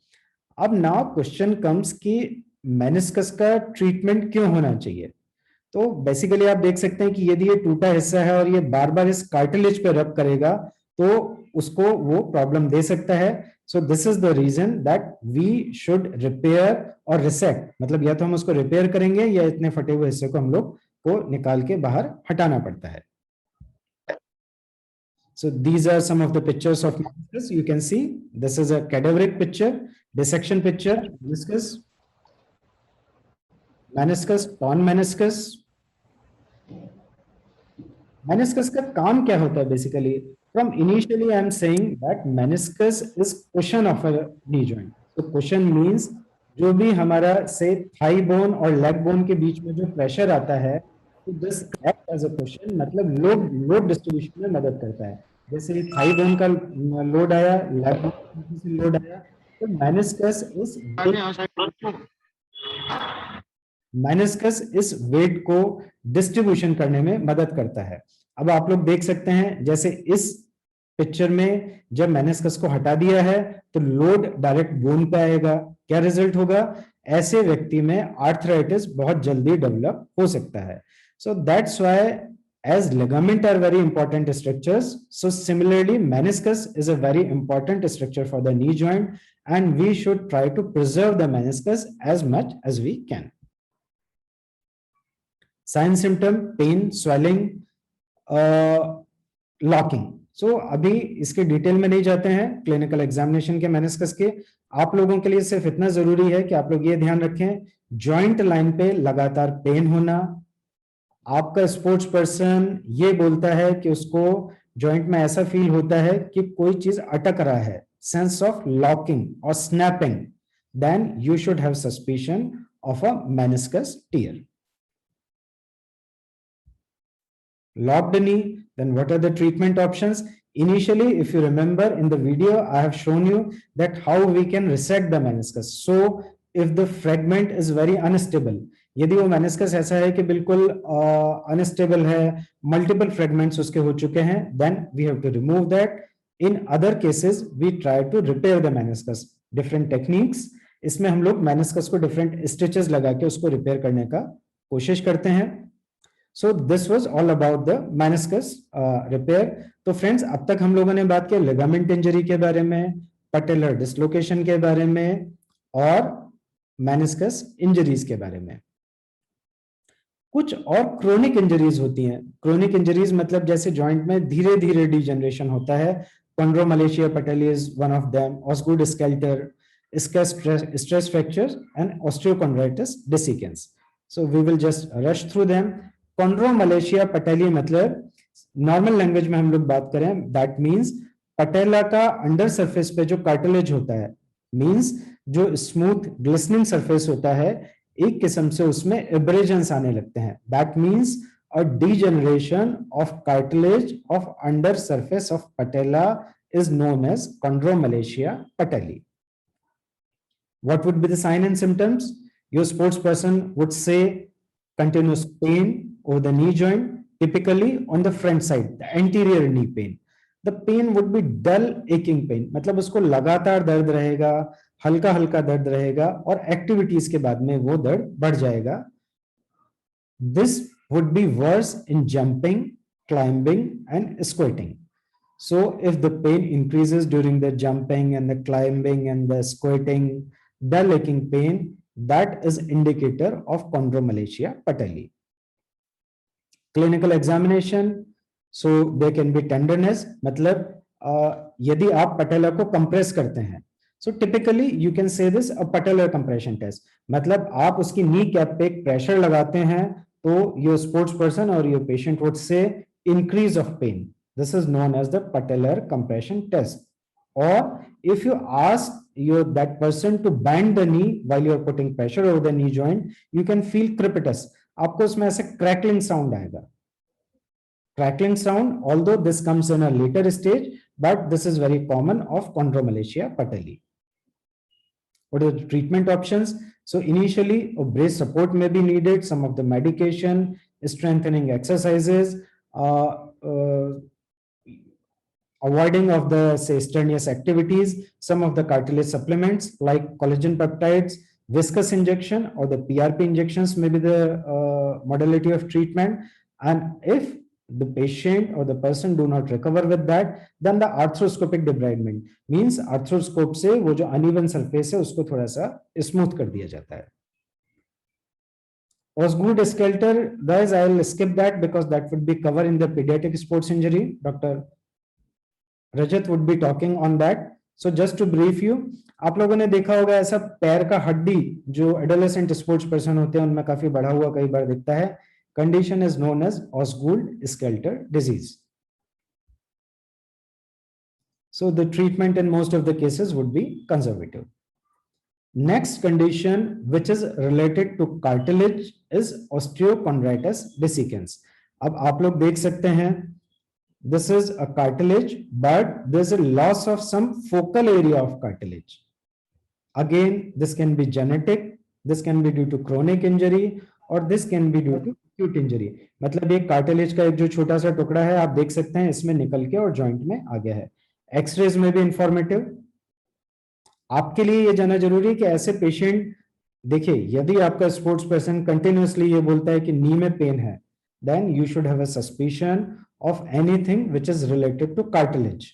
अब नाउ क्वेश्चन कम्स कि मेनिस्कस का ट्रीटमेंट क्यों होना चाहिए? तो बेसिकली आप देख सकते हैं कि यदि ये टूटा हिस्सा है और ये बार बार इस कार्टिलेज पे रब करेगा तो उसको वो प्रॉब्लम दे सकता है। So this is the reason that we should repair और रिसेक्ट, मतलब या तो हम उसको रिपेयर करेंगे या इतने फटे हुए हिस्से को हम लोग को निकाल के बाहर हटाना पड़ता है। So these are some of the pictures of meniscus. You can see this is a cadaveric picture, dissection picture, meniscus. Meniscus, torn meniscus. Meniscus का काम क्या होता है बेसिकली? From initially I am saying that meniscus is cushion of a knee joint. तो cushion means जो भी हमारा से थाई बोन और लेग बोन के बीच में जो प्रेशर आता है, तो this act as a cushion, मतलब लोड लोड डिस्ट्रीब्यूशन में मदद करता है। जैसे थाई बोन का लोड आया, लेग बोन से लोड आया, तो मेनिस्कस इस वेट को डिस्ट्रीब्यूशन करने में मदद करता है। अब आप लोग देख सकते हैं, जैसे इस पिक्चर में जब मेनिस्कस को हटा दिया है तो लोड डायरेक्ट बोन पे आएगा, क्या रिजल्ट होगा? ऐसे व्यक्ति में आर्थराइटिस बहुत जल्दी डेवलप हो सकता है। So that's why as ligament are very important structures, so similarly meniscus is a very important structure for the knee joint, and we should try to preserve the meniscus as much as we can. Sign symptom: pain, swelling, locking. So अभी इसके detail में नहीं जाते हैं clinical examination के meniscus के। आप लोगों के लिए सिर्फ इतना जरूरी है कि आप लोग ये ध्यान रखें, जॉइंट लाइन पे लगातार पेन होना, आपका स्पोर्ट्स पर्सन ये बोलता है कि उसको जॉइंट में ऐसा फील होता है कि कोई चीज अटक रहा है, सेंस ऑफ लॉकिंग और snapping, then you should have suspicion of a meniscus tear. Locked knee, then what are the treatment options? Initially, if you remember in the video, I have shown you that how we can resect the meniscus. So, if the fragment is very unstable, यदि वो meniscus ऐसा है कि बिल्कुल unstable है, multiple fragments उसके हो चुके हैं, then we have to remove that. In other cases, we try to repair the meniscus. Different techniques. इसमें हम लोग meniscus को different stitches लगा के उसको repair करने का कोशिश करते हैं। So this was all about the meniscus repair. तो friends, अब तक हम लोगों ने बात की ligament injury के बारे में, patellar dislocation के बारे में और meniscus injuries के बारे में। कुछ और chronic injuries होती हैं। Chronic injuries मतलब जैसे joint में धीरे धीरे degeneration होता है। Chondromalacia patelli is one of them, osgood-schlatter, stress fractures and osteochondritis dissecans. So we will just rush through them. Chondromalacia patelli मतलब नॉर्मल लैंग्वेज में हम लोग बात करें, दैट मींस पटेला का अंडर सरफेस पे जो कार्टिलेज होता है, मींस जो स्मूथ ग्लिसनिंग सरफेस होता है, एक किस्म से उसमें एब्रेजन्स आने लगते हैं। That means a degeneration of cartilage of under surface of patella is known as chondromalacia patelli. What would be the sign and symptoms? Your sports person would say continuous pain over the knee joint, typically on the front side, the anterior knee pain. The pain would be dull aching pain, मतलब उसको लगातार दर्द रहेगा, हल्का हल्का दर्द रहेगा और एक्टिविटीज के बाद में वो दर्द बढ़ जाएगा। This would be worse in jumping, climbing and squatting. So if the pain increases during the jumping and the climbing and the squatting, dull aching pain, that is indicator of chondromalacia patelli. Clinical examination, so there can be tenderness, मतलब यदि आप पटेला को compress करते हैं, so typically you can say this a patellar compression test, मतलब आप उसकी knee cap पे एक प्रेशर लगाते हैं तो your sports person or your patient would say increase of pain. This is known as the patellar compression test. Or if you ask that person to bend the knee while you are putting pressure over the knee joint, you can feel crepitus. आपको उसमें ऐसे crackling sound आएगा, crackling sound, although this comes in a later stage, but this is very common of chondromalacia patelli. What are the treatment options? So initially a brace support may be needed, some of the medication, strengthening exercises, avoiding of the say strenuous activities, some of the cartilage supplements like collagen peptides, viscous injection or the PRP injections may be the modality of treatment. And if the patient or the person do not recover with that, then the arthroscopic debridement means arthroscope से वो जो uneven surface है उसको थोड़ा सा smooth कर दिया जाता है। Osgood-Schlatter, guys, I will skip that because that would be covered in the pediatric sports injury. Dr. Rajat would be talking on that. So just to brief you, आप लोगों ने देखा होगा ऐसा पैर का हड्डी जो एडोलेसेंट स्पोर्ट्स पर्सन होते हैं उनमें काफी बढ़ा हुआ कई बार दिखता है. Condition is known as Osgood-Schlatter disease. So the treatment in most of the cases would be conservative. Next condition which is related to cartilage is osteochondritis dissecans. अब आप लोग देख सकते हैं this is a cartilage but there's a loss of some focal area of cartilage. Again, this can be genetic, this can be due to chronic injury or this can be due to acute injury. मतलब एक cartilage का एक जो छोटा सा टुकड़ा है आप देख सकते हैं इसमें निकल के और joint में आ गया है. एक्सरेज में भी इंफॉर्मेटिव. आपके लिए ये जानना जरूरी है कि ऐसे पेशेंट देखिए यदि आपका स्पोर्ट्स पर्सन कंटिन्यूअसली ये बोलता है कि नी में पेन है then you should have a suspicion of anything which is related to cartilage,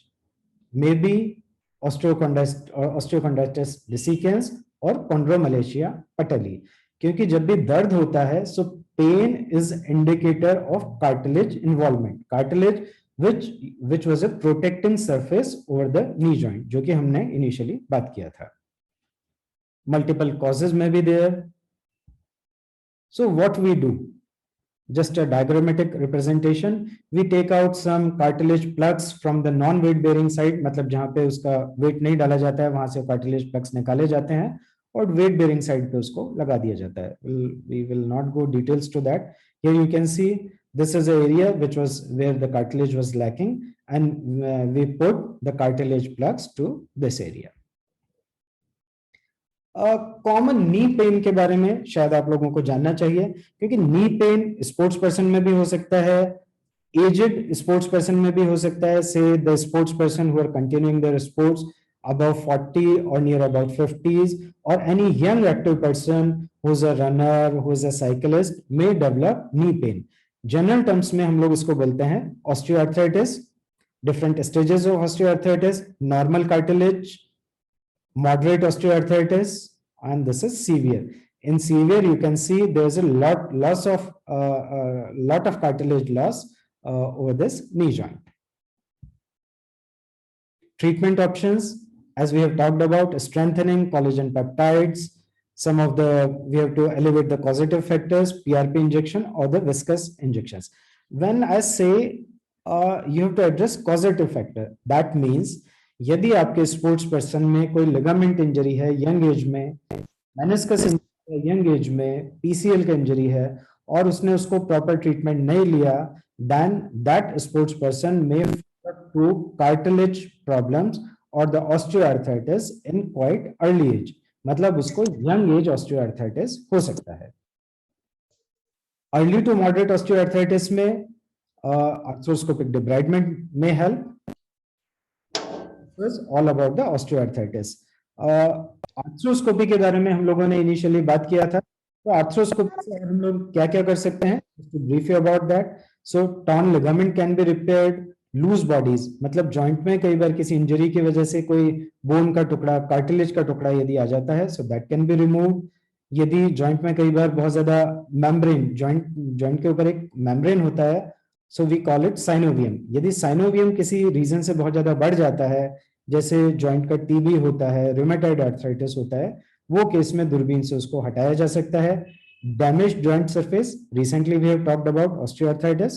may be osteochondritis dissecans और chondromalacia patella. क्योंकि जब भी दर्द होता है so pain is indicator of cartilage involvement. Cartilage which was a protecting surface over the knee joint, जो कि हमने initially बात किया था. Multiple causes may be there. So what we do? Just a diagrammatic representation. We take out some cartilage plugs from the non-weight bearing side, मतलब जहाँ पे उसका weight नहीं डाला जाता है वहां से cartilage plugs निकाले जाते हैं और weight bearing side पे उसको लगा दिया जाता है. We will not go details to that. Here you can see this is an area which was where the cartilage was lacking and we put the cartilage plugs to this area. Common knee pain के बारे में शायद आप लोगों को जानना चाहिए क्योंकि नी पेन स्पोर्ट्स पर्सन में भी हो सकता है, एजेड स्पोर्ट्स पर्सन में भी हो सकता है. Say the sports person who are continuing their sports above 40 or near about 50s or any young active person who is a runner, who is a cyclist may develop knee pain. General terms में हम लोग इसको बोलते हैं osteoarthritis. Different stages of osteoarthritis, normal cartilage, moderate osteoarthritis, and this is severe. In severe, you can see there is a lot of cartilage loss over this knee joint. Treatment options, as we have talked about, strengthening collagen peptides. Some of the we have to elevate the causative factors, PRP injection or the viscous injections. When I say you have to address causative factor, that means यदि आपके sports person में कोई ligament injury है young age में, meniscus young age में, PCL का injury है और उसने उसको प्रॉपर ट्रीटमेंट नहीं लिया, then that sports person may to cartilage problems और the osteoarthritis in quite early age. मतलब उसको यंग एज ऑस्टियोआर्थराइटिस हो सकता है. अर्ली टू मॉडरेट ऑस्टियोआर्थराइटिस में आर्थ्रोस्कोपिक डिब्राइडमेंट में help. All about the osteoarthritis. Arthroscopy के बारे में हम लोगों ने इनिशियली बात किया था. तो आर्थ्रोस्कोपी से हम लोग क्या क्या कर सकते हैं, to brief you about that. So torn ligament can be repaired. Loose bodies मतलब जॉइंट में कई बार किसी इंजरी की वजह से कोई बोन का टुकड़ा, कार्टिलेज का टुकड़ा यदि आ जाता है so that can be remove. यदि जॉइंट में कई बार बहुत ज्यादा मेम्ब्रेन, जॉइंट के ऊपर एक मेम्ब्रेन होता है, सो वी कॉल इट साइनोवियम. यदि साइनोवियम किसी रीजन से बहुत ज्यादा बढ़ जाता है, जैसे जॉइंट का टीबी होता है, रूमेटॉइड आर्थराइटिस होता है, वो केस में दूरबीन से उसको हटाया जा सकता है. Damage joint surface, recently we have talked about osteoarthritis,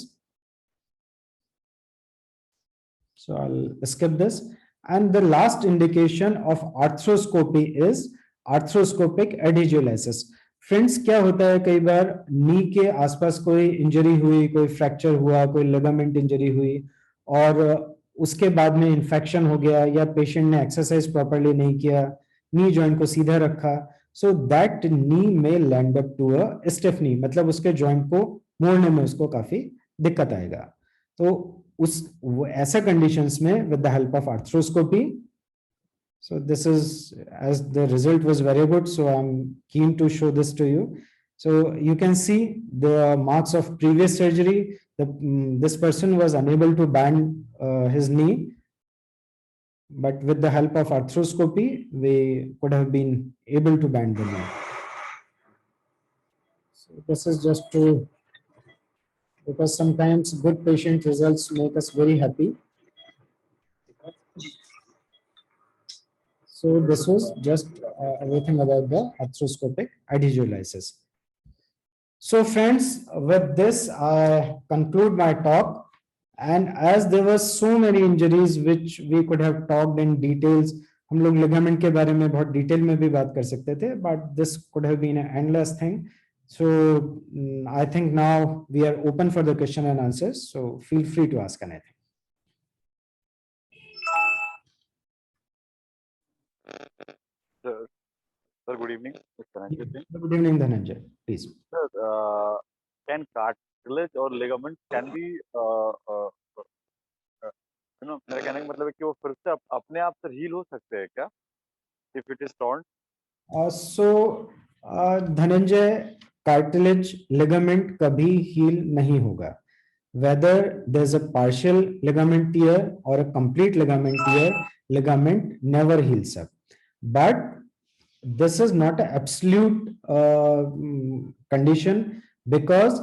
so I'll skip this. And the last indication of arthroscopy is arthroscopic adhesiolysis. Friends क्या होता है, कई बार नी के आसपास कोई इंजरी हुई, कोई फ्रैक्चर हुआ, कोई लिगामेंट इंजरी हुई और उसके बाद में इन्फेक्शन हो गया या पेशेंट ने एक्सरसाइज प्रॉपर्ली नहीं किया, नी जॉइंट को सीधा रखा, सो दैट नी में land up to a stiff knee. मतलब उसके जॉइंट को मोड़ने में उसको काफी दिक्कत आएगा. तो उस ऐसा कंडीशंस में with the help of arthroscopy. So this is, as the result was very good, so I'm keen to show this to you. So you can see the marks of previous surgery. This person was unable to bend his knee, but with the help of arthroscopy, we could have been able to bend the knee. So this is just to, because sometimes good patient results make us very happy. So this was just everything about the arthroscopic adhesiolysis. So friends, with this I conclude my talk. And as there were so many injuries which we could have talked in details, हम लोग ligament के बारे में बहुत detail में भी बात कर सकते थे, but this could have been an endless thing. So I think now we are open for the question and answers. So feel free to ask anything. Sir, good evening. Mr. Ranjit Singh. Good evening, Dhananjay. Please. Sir, can cartilage or ligament can be मेरा कहने का मतलब है कि वो फिर से अपने आप से हील हो सकते हैं क्या if it is torn? Dhananjay, cartilage ligament कभी heal नहीं होगा. Whether there's a partial ligament tear or a complete ligament tear, ligament never heals up. But this is not an absolute condition, because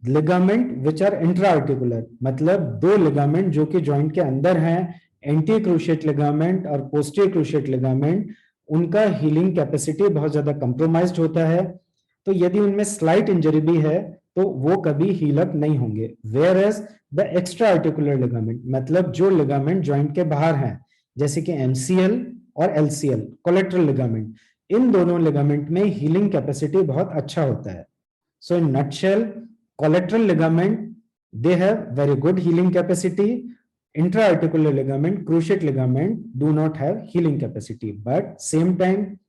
ligament which are intra-articular, मतलब दो ligament जो कि joint के अंदर हैं, anterior cruciate ligament और posterior cruciate ligament, उनका healing capacity बहुत ज्यादा compromised होता है. तो यदि उनमें slight injury भी है तो वो कभी heal up नहीं होंगे. Whereas the extra-articular ligament, मतलब जो ligament joint के बाहर हैं, जैसे कि MCL और LCL, collateral ligament, इन दोनों ligament में healing capacity बहुत अच्छा होता है. So in nutshell, collateral ligament, they have very good healing capacity. Intra-articular ligament, cruciate ligament do not have healing capacity. But same time,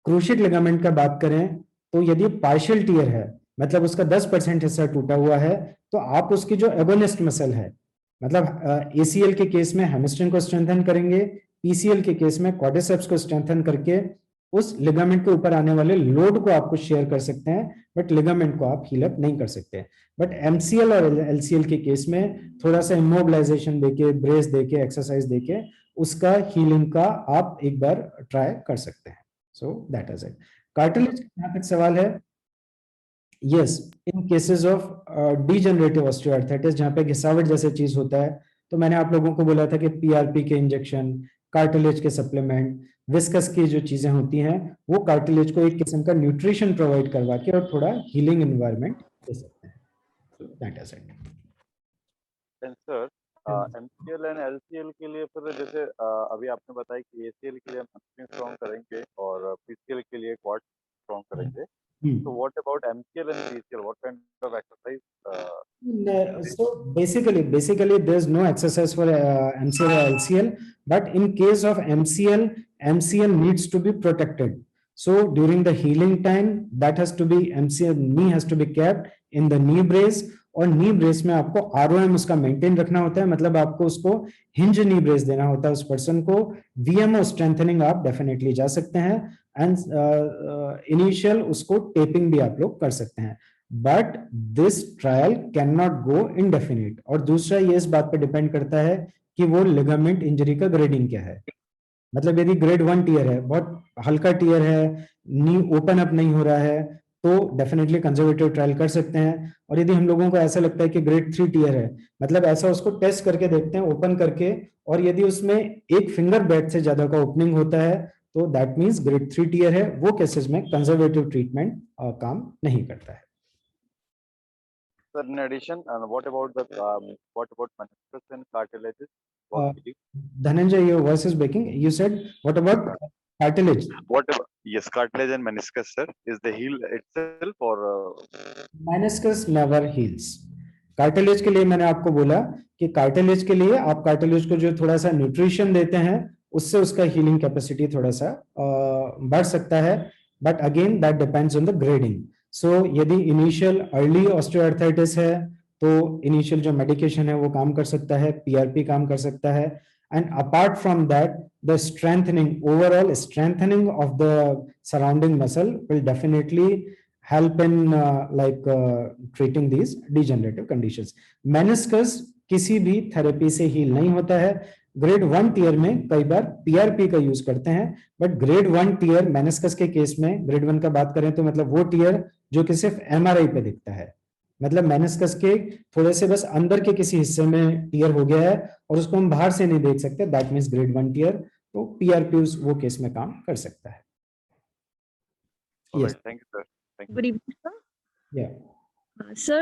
cruciate ligament का बात करें तो यदि partial tear है, मतलब उसका 10% हिस्सा टूटा हुआ है, तो आप उसकी जो agonist muscle है, मतलब ACL के केस में hamstring को strengthen करेंगे, PCL के केस में quadriceps को strengthen करके उस लिगामेंट के ऊपर आने वाले लोड को आपको शेयर कर सकते हैं, बट लिगामेंट को आप हील अप नहीं कर सकते. बट MCL और LCL के केस में थोड़ा सा इमोबिलाइजेशन देके, ब्रेस देके, एक्सरसाइज देके उसका हीलिंग का आप एक बार ट्राई कर सकते हैं. So that is it. Cartilage जहां तक सवाल है, yes, in cases of degenerative osteoarthritis जहां पे घिसावट जैसे चीज होता है, तो मैंने आप लोगों को बोला था कि PRP के इंजेक्शन, कार्टिलेज के सप्लीमेंट, विस्कस की जो चीजें होती हैं, वो कार्टिलेज को एक किस्म का न्यूट्रिशन प्रोवाइड करवा के और थोड़ा हीलिंग एनवायरनमेंट दे सकते हैं. So that is it. And sir, MCL and LCL के लिए फिर जैसे अभी आपने बताया कि ACL के लिए हम hamstring strong करेंगे और PCL के लिए quad strong करेंगे. So what about MCL and PCL? What kind of exercise? So basically there's no exercise for MCL or LCL, but in case of MCL needs to be protected. So during the healing time, that has to be MCL, knee has to be kept in the knee brace, और knee brace में आपको ROM उसका maintain रखना होता है, मतलब आपको उसको hinge knee brace देना होता है उस person को. VMO strengthening आप definitely जा सकते हैं, and initial उसको taping भी आप लोग कर सकते हैं. But this trial cannot go indefinite. और दूसरा ये इस बात पे डिपेंड करता है कि वो लिगामेंट इंजरी का ग्रेडिंग क्या है. मतलब यदि ग्रेड 1 टीयर है, बहुत हल्का टीयर है, नी ओपन अप नहीं हो रहा है, तो डेफिनेटली कंजर्वेटिव ट्रायल कर सकते हैं. और यदि हम लोगों को ऐसा लगता है कि ग्रेड 3 टीयर है, मतलब ऐसा उसको टेस्ट करके देखते हैं ओपन करके, और यदि उसमें एक फिंगर बेड से ज्यादा का ओपनिंग होता है, तो दैट मींस ग्रेड 3 टीयर है. वो केसेस में कंजर्वेटिव ट्रीटमेंट काम नहीं करता है. Sir, in addition, what about meniscus and cartilages? Dhananjay, your voice is breaking. You said what about cartilage? Yes, cartilage and meniscus, sir. Is the heel itself or? Meniscus never heals. Cartilage के लिए मैंने आपको बोला कि cartilage के लिए आप cartilage को जो थोड़ा सा न्यूट्रिशन देते हैं, उससे उसका हीलिंग कैपेसिटी थोड़ा सा बढ़ सकता है. But again that depends on the grading. So यदि इनिशियल अर्ली ऑस्टियोआर्थराइटिस है, तो इनिशियल जो मेडिकेशन है वो काम कर सकता है, PRP काम कर सकता है. And apart from that, the strengthening, overall strengthening of the surrounding muscle will definitely help in treating these degenerative conditions. Meniscus किसी भी थेरेपी से हील नहीं होता है. ग्रेड 1 टीयर में कई बार PRP का यूज करते हैं, बट ग्रेड 1 टीयर मेनिस्कस के केस में, ग्रेड 1 का बात करें तो मतलब वो टीयर जो कि सिर्फ MRI पे दिखता है, मतलब मेनिस्कस के थोड़े से बस अंदर के किसी हिस्से में टीयर हो गया है और उसको हम बाहर से नहीं देख सकते, दैट मींस ग्रेड 1 टीयर. तो PRP वो केस में काम कर सकता है। Yes. Thank you, sir. Thank you. Good evening, sir. Yeah. Sir,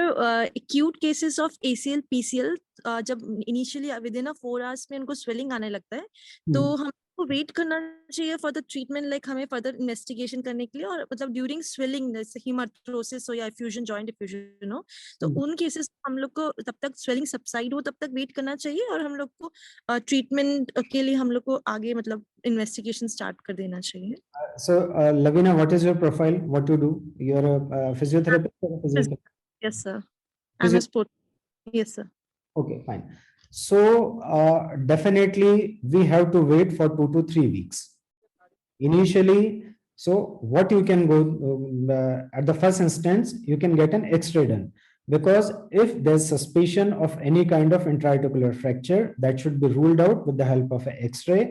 acute cases of ACL, PCL, जब इनिशियली विद इन 4 hours में उनको स्वेलिंग आने लगता है, तो हमको वेट करना चाहिए फॉर द ट्रीटमेंट, लाइक हमें फर्दर इन्वेस्टिगेशन करने के लिए, और मतलब ड्यूरिंग स्वेलिंग जैसे हीमाटोसिस हो या एफ्यूजन, जॉइंट एफ्यूजन हो, तो उन केसेस हम लोग को तब तक स्वेलिंग सबसाइड हो तब तक वेट करना चाहिए, और हम लोग को ट्रीटमेंट के लिए हम लोग को आगे मतलब इन्वेस्टिगेशन स्टार्ट कर देना चाहिए। So, Lavina, what is your profile? What you do? You're a physiotherapist or a physiotherapist? Yes, sir. I'm a sport. Yes, sir. Okay, fine. So, definitely we have to wait for 2 to 3 weeks. Initially, so what you can go at the first instance, you can get an X-ray done, because if there's suspicion of any kind of intra-articular fracture, that should be ruled out with the help of an X-ray.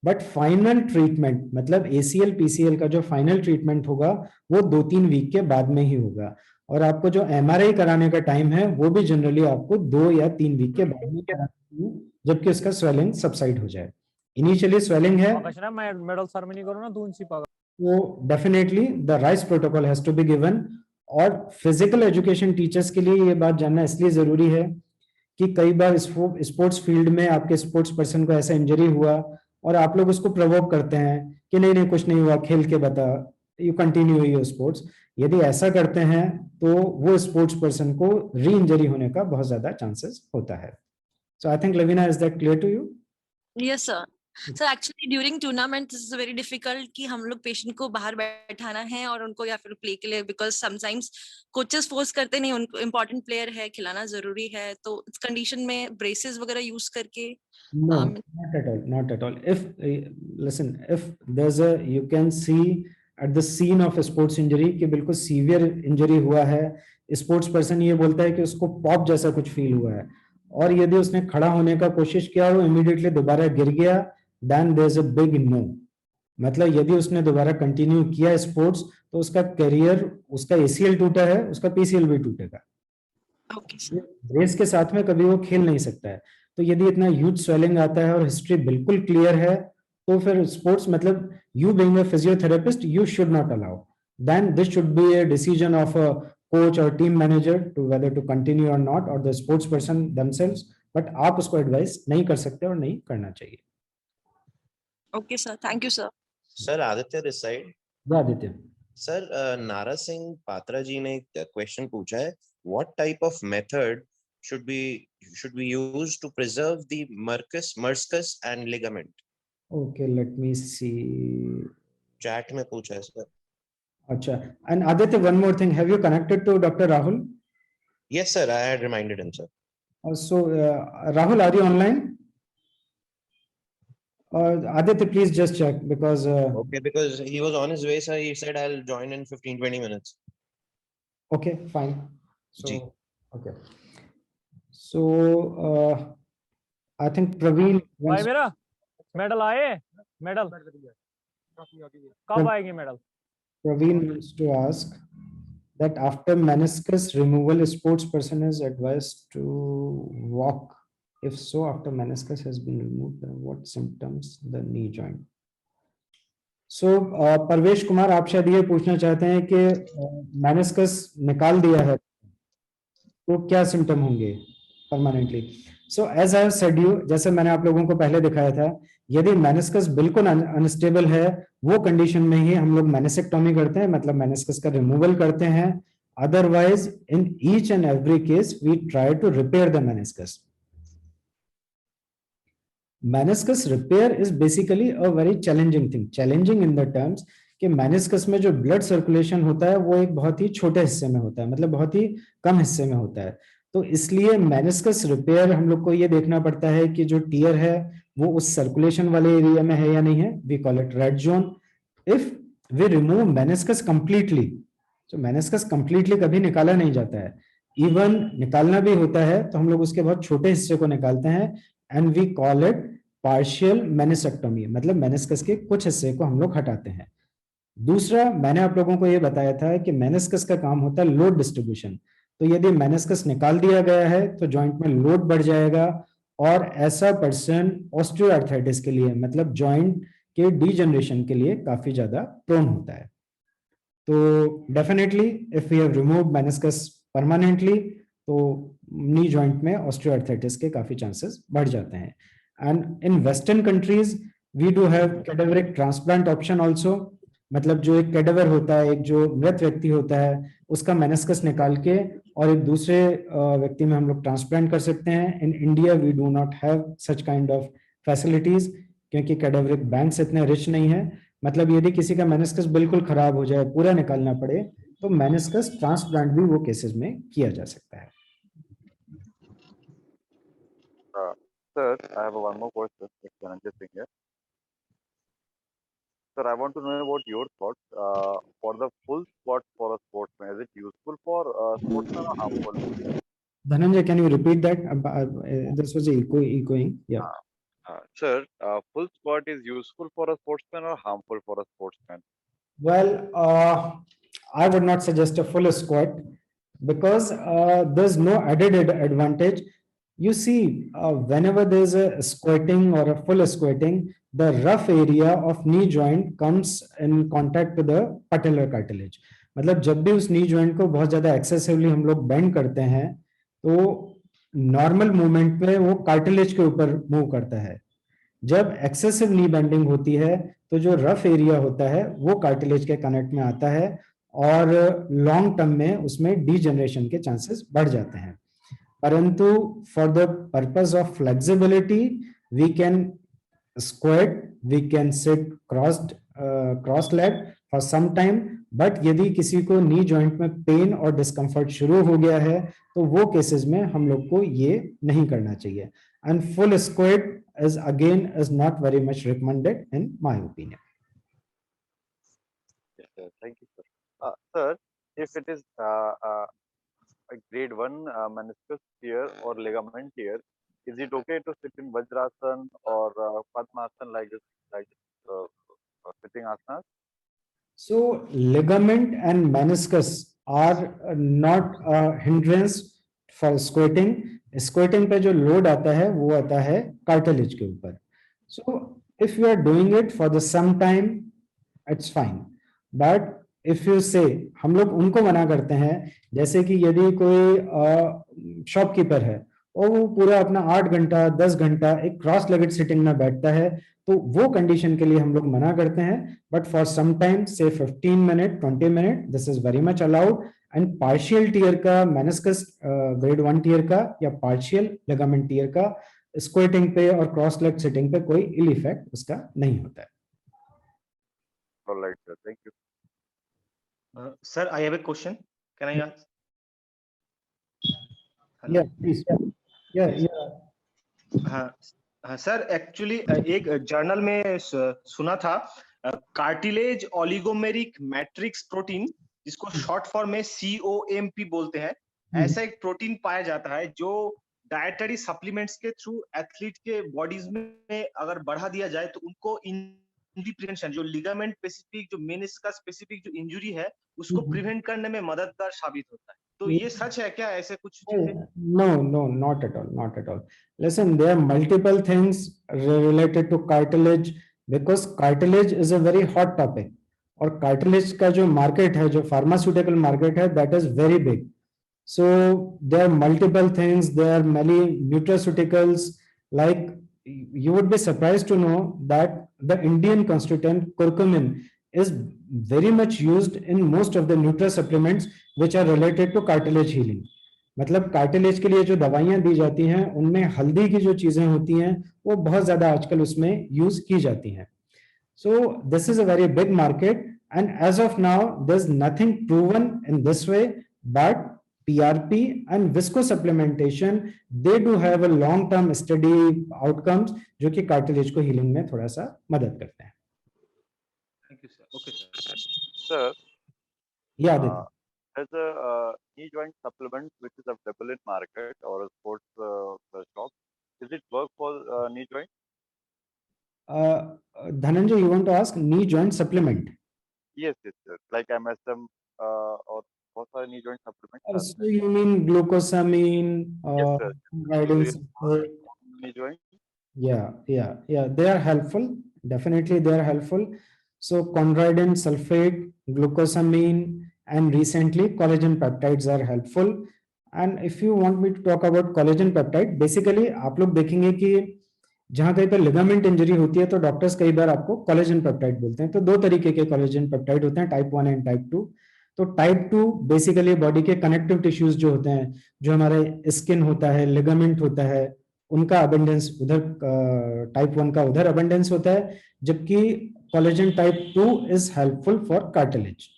But final treatment, मतलब ACL PCL का जो final treatment होगा वो 2-3 week के बाद में ही होगा, और आपको जो MRI कराने का टाइम है वो भी जनरली आपको 2 या 3 वीक के बाद में कराना चाहिए, जबकि उसका स्वेलिंग सबसाइड हो जाए। इनिशियली स्वेलिंग है मेडल सेरेमनी करो ना वो definitely the right protocol has to be given. और फिजिकल एजुकेशन टीचर्स के लिए ये बात जानना इसलिए जरूरी है कि कई बार स्पोर्ट्स फील्ड में आपके स्पोर्ट्स पर्सन को ऐसा इंजरी हुआ और आप लोग उसको प्रोवोक करते हैं कि नहीं नहीं कुछ नहीं हुआ, खेल के बता, यू कंटिन्यू योर स्पोर्ट्स। यदि ऐसा करते हैं तो वो स्पोर्ट्स पर्सन को री इंजरी होने का बहुत ज्यादा चांसेस होता है। So I think Lavina, is that clear to you? Yes, sir. So actually during tournament this is very difficult कि हम लोग पेशेंट को बाहर बैठाना है और उनको या फिर प्ले के लिए, because sometimes कोचेस फोर्स करते नहीं, उनको इम्पोर्टेंट प्लेयर है, खिलाना जरूरी है, तो इस कंडीशन में ब्रेसेस वगैरह यूज करके No, not at all, not at all. If listen, if there's a, you can see at the scene of a sports injury कि बिल्कुल सीवियर इंजरी हुआ है, स्पोर्ट्स पर्सन ये बोलता है कि उसको पॉप जैसा कुछ फील हुआ है, और यदि उसने खड़ा होने का कोशिश किया और वो इमीडिएटली दोबारा गिर गया, then there is a big no. मतलब यदि उसने दोबारा कंटिन्यू किया स्पोर्ट्स तो उसका करियर, उसका ACL टूटा है, उसका PCL भी टूटेगा। Okay, sir. रेस के साथ में कभी वो खेल नहीं सकता है। तो यदि इतना ह्यूज स्वेलिंग आता है और हिस्ट्री बिल्कुल क्लियर है, तो फिर स्पोर्ट्स, मतलब you being a physiotherapist, you should not allow, then this should be a decision of a coach और team manager to whether to continue और नॉट, और the sports person themselves, but आप उसको advice नहीं कर सकते और नहीं करना चाहिए। Okay, sir. Thank you, sir. Sir, Aditya this side. Aditya, Sir, नारा सिंह पात्रा जी ने एक क्वेश्चन पूछा है, what type of method should we use to preserve the meniscus and ligament? okay, let me see. Chat में पूछा है sir. अच्छा, and Aditya, one more thing, have you connected to Dr. Rahul? Yes sir, I had reminded him sir. So Rahul, are you online? Aditya, please just check, because Okay, because he was on his way sir, he said I'll join in 15-20 minutes. okay, fine. So जी. okay, so I think Praveen भाई wants, मेरा medal आए, medal कब आएंगे medal? Praveen wants to ask that after meniscus removal, a sports person is advised to walk. If so, after meniscus has been removed, then what symptoms the knee joint? So परवेश कुमार, आप शायद ये पूछना चाहते हैं कि meniscus निकाल दिया है तो क्या सिम्टम होंगे permanently. So as I have said you, जैसे मैंने आप लोगों को पहले दिखाया था, यदि मेनिस्कस बिल्कुल अनस्टेबल है, वो कंडीशन में ही हम लोग मेनिसेक्टोमी करते हैं, मतलब मेनिस्कस का रिमूवल करते हैं। Otherwise in each and every case we try to repair the meniscus. Meniscus repair is basically a very challenging thing, challenging in the terms कि मेनिस्कस में जो ब्लड सर्कुलेशन होता है वो एक बहुत ही छोटे हिस्से में होता है, मतलब बहुत ही कम हिस्से में होता है। तो इसलिए मेनिस्कस रिपेयर हम लोग को ये देखना पड़ता है कि जो टीयर है वो उस सर्कुलेशन वाले एरिया में है या नहीं है, we call it red zone. If we remove meniscus completely, तो मेनिस्कस कंप्लीटली कभी निकाला नहीं जाता है, इवन निकालना भी होता है तो हम लोग उसके बहुत छोटे हिस्से को निकालते हैं, and we call it partial meniscectomy, मतलब मेनिस्कस के कुछ हिस्से को हम लोग हटाते हैं। दूसरा, मैंने आप लोगों को ये बताया था कि मेनिस्कस का काम होता है लोड डिस्ट्रीब्यूशन। तो यदि मेनिस्कस निकाल दिया गया है तो जॉइंट में लोड बढ़ जाएगा और ऐसा पर्सन ऑस्टियोआर्थराइटिस के लिए मतलब जॉइंट के डीजनरेशन के लिए काफी ज्यादा प्रोन होता है। तो definitely if we have remove meniscus permanently तो नी जॉइंट में ऑस्टियोआर्थराइटिस के काफी चांसेस बढ़ जाते हैं। And in western countries we do have cadaveric transplant option also, मतलब जो एक कैडेवर होता है, एक जो मृत व्यक्ति होता है, उसका मेनिस्कस निकाल के और एक दूसरे व्यक्ति में हम लोग ट्रांसप्लांट कर सकते हैं। In India we do not have such kind of facilities क्योंकि कैडेवरिक बैंक्स इतने रिच नहीं है। मतलब यदि किसी का मेनिस्कस बिल्कुल खराब हो जाए, पूरा निकालना पड़े, तो मेनिस्कस ट्रांसप्लांट भी वो केसेस में किया जा सकता है। Sir, I have one more question. It's Dhananjay Singh here. Sir, I want to know about your thoughts for the full squat for a sportsman. Is it useful for sportsman or harmful? Dhananjay, can you repeat that? This was echoing. Yeah. Sir, full squat is useful for a sportsman or harmful for a sportsman? Well, I would not suggest a full squat because there's no added advantage. You see, whenever there's a squatting or a full squatting, the rough area of knee joint comes in contact with the patellar cartilage. मतलब जब भी उस knee joint को बहुत ज्यादा excessively हम लोग bend करते हैं तो नॉर्मल मूवमेंट में वो कार्टिलेज के ऊपर मूव करता है। जब एक्सेसिव नी बेंडिंग होती है तो जो रफ एरिया होता है वो कार्टिलेज के कनेक्ट में आता है और लॉन्ग टर्म में उसमें डीजनरेशन के चांसेस बढ़ जाते हैं। परंतु for the purpose of flexibility we can squat, we can sit cross leg for some time, but यदि किसी को नी जॉइंट में पेन और डिस्कम्फर्ट शुरू हो गया है तो वो केसेस में हम लोग को ये नहीं करना चाहिए। And full squat is not very much recommended in my opinion. Yes, sir. Thank you, sir. Sir, if it is a grade 1 meniscus tear or ligament tear, is it okay to sit in Vajrasan or Padmasana like this, sitting asanas? So ligament and meniscus are not a hindrance for squatting. Squatting पे जो load आता है वो आता है cartilage के ऊपर। So if you are doing it for the some time it's fine, but if you say हम लोग उनको मना करते हैं, जैसे कि यदि कोई शॉपकीपर है और वो पूरा अपना 8 घंटा 10 घंटा एक क्रॉस लेगड सिटिंग में बैठता है तो वो कंडीशन के लिए हम लोग मना करते हैं। बट फॉर सम टाइम से 15 minute 20 minute this is very much allowed. And partial tier का मेनिस्कस ग्रेड 1 टीयर का या पार्शियल लिगामेंट टीयर का स्क्वेटिंग पे और क्रॉस लेग सिटिंग पे कोई इल इफेक्ट उसका नहीं होता है। Alright, sir. Thank you. Sir, I have a question. Can I ask? Yeah, please. Yeah. हाँ सर, एक्चुअली एक जर्नल में सुना था कार्टिलेज ओलिगोमेरिक मैट्रिक्स प्रोटीन, जिसको शॉर्ट फॉर्म में COMP बोलते हैं, ऐसा एक प्रोटीन पाया जाता है जो डाइटरी सप्लीमेंट्स के थ्रू एथलीट के बॉडीज में अगर बढ़ा दिया जाए तो उनको इंजरी प्रिवेंशन, जो लिगामेंट स्पेसिफिक, जो मेनिस्कस स्पेसिफिक जो इंजरी है उसको प्रिवेंट करने में मददगार साबित होता है। तो ये सच है क्या? ऐसे कुछ चीजें? No, not at all. Listen, there are multiple things related to cartilage because cartilage is a very hot topic. और कार्टिलेज का जो मार्केट है, जो फार्मास्यूटिकल मार्केट है, that is very big. So there are multiple things, there are many nutraceuticals, like you would be surprised to know that the Indian constituent curcumin is very much used in most of the nutra-supplements which are related to cartilage healing. मतलब cartilage के लिए जो दवाइयां दी जाती हैं उनमें हल्दी की जो चीजें होती हैं वो बहुत ज्यादा आजकल उसमें यूज की जाती हैं। So this is a very big market, and as of now there's nothing proven in this way, but PRP and viscosupplementation, they do have a long term study outcomes जो कि कार्टिलेज को healing में थोड़ा सा मदद करते हैं। Thank you, sir. Okay, sir. Sir, Yeah, there's a knee joint supplement which is available in market or a sports shop. Does it work for knee joint? Dhananjay, you want to ask knee joint supplement? Yes, sir. Like MSM or what are knee joint supplements? So you mean glucosamine, Yes, sir. guidance? knee joint? Yeah, they are helpful. Definitely they are helpful. So chondroitin sulfate, glucosamine, and recently collagen peptides are helpful. And if you want me to talk about collagen peptide, basically आप लोग देखेंगे कि जहां कहीं पर ligament injury होती है तो डॉक्टर्स कई बार आपको कोलेजन पेप्टाइड बोलते हैं। तो दो तरीके के कोलेजन पेप्टाइड होते हैं, टाइप 1 एंड टाइप 2। तो टाइप 2 बेसिकली बॉडी के कनेक्टिव टिश्यूज जो होते हैं, जो हमारे स्किन होता है, लिगामेंट होता है, उनका अबंडेंस उधर, टाइप 1 का उधर अबंडेंस होता है, जबकि collagen type 2 is helpful for cartilage.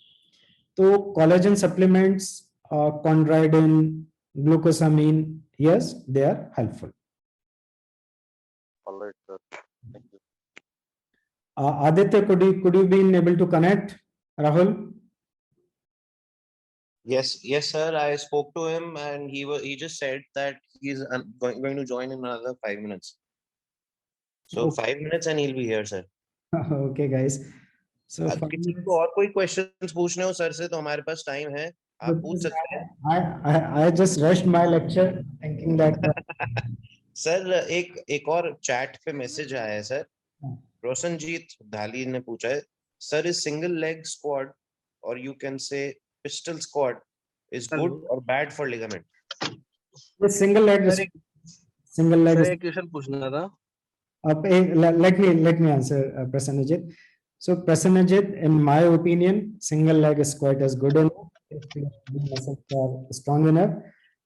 तो collagen supplements, chondroitin, glucosamine, yes, they are helpful. All right, sir. Thank you. Aditya, could you be able to connect? Rahul? Yes, sir. I spoke to him and he just said that he's going to join in another 5 minutes. So Okay. 5 minutes and he'll be here, sir. Okay, guys. So किसी को और कोई questions पूछने हो sir से तो हमारे पास time है, आप पूछ सकते हैं। I just rushed my lecture thinking that sir एक और चैट पे मैसेज आया है सर, रोशनजीत धाली ने पूछा है, sir is single leg squat और you can say pistol squat is good और bad for ligament? single leg एक क्वेश्चन पूछना था। let me answer, Prasanajit. So Prasanajit, in my opinion, single leg squat is good enough if your muscles are strong enough,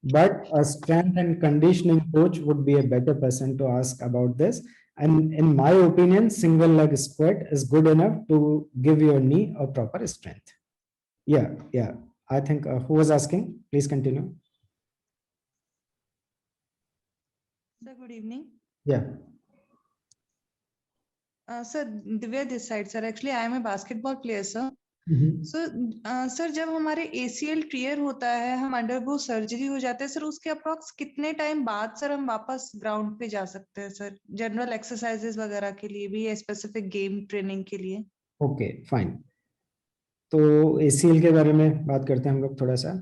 but a strength and conditioning coach would be a better person to ask about this. And in my opinion, single leg squat is good enough to give your knee a proper strength. Yeah. I think who was asking? Please continue. Sir, good evening. Yeah. Sir, Divya this side, sir. Actually, I am a basketball player, sir. So, sir, जब हमारे ACL tier होता है, हम undergo surgery हो जाते हैं, sir उसके approx कितने टाइम बाद सर हम वापस ग्राउंड पे जा सकते हैं सर, जनरल एक्सरसाइजेस वगैरह के लिए भी या स्पेसिफिक गेम ट्रेनिंग के लिए? Okay, fine. तो ACL के बारे में बात करते हैं हम लोग थोड़ा सा।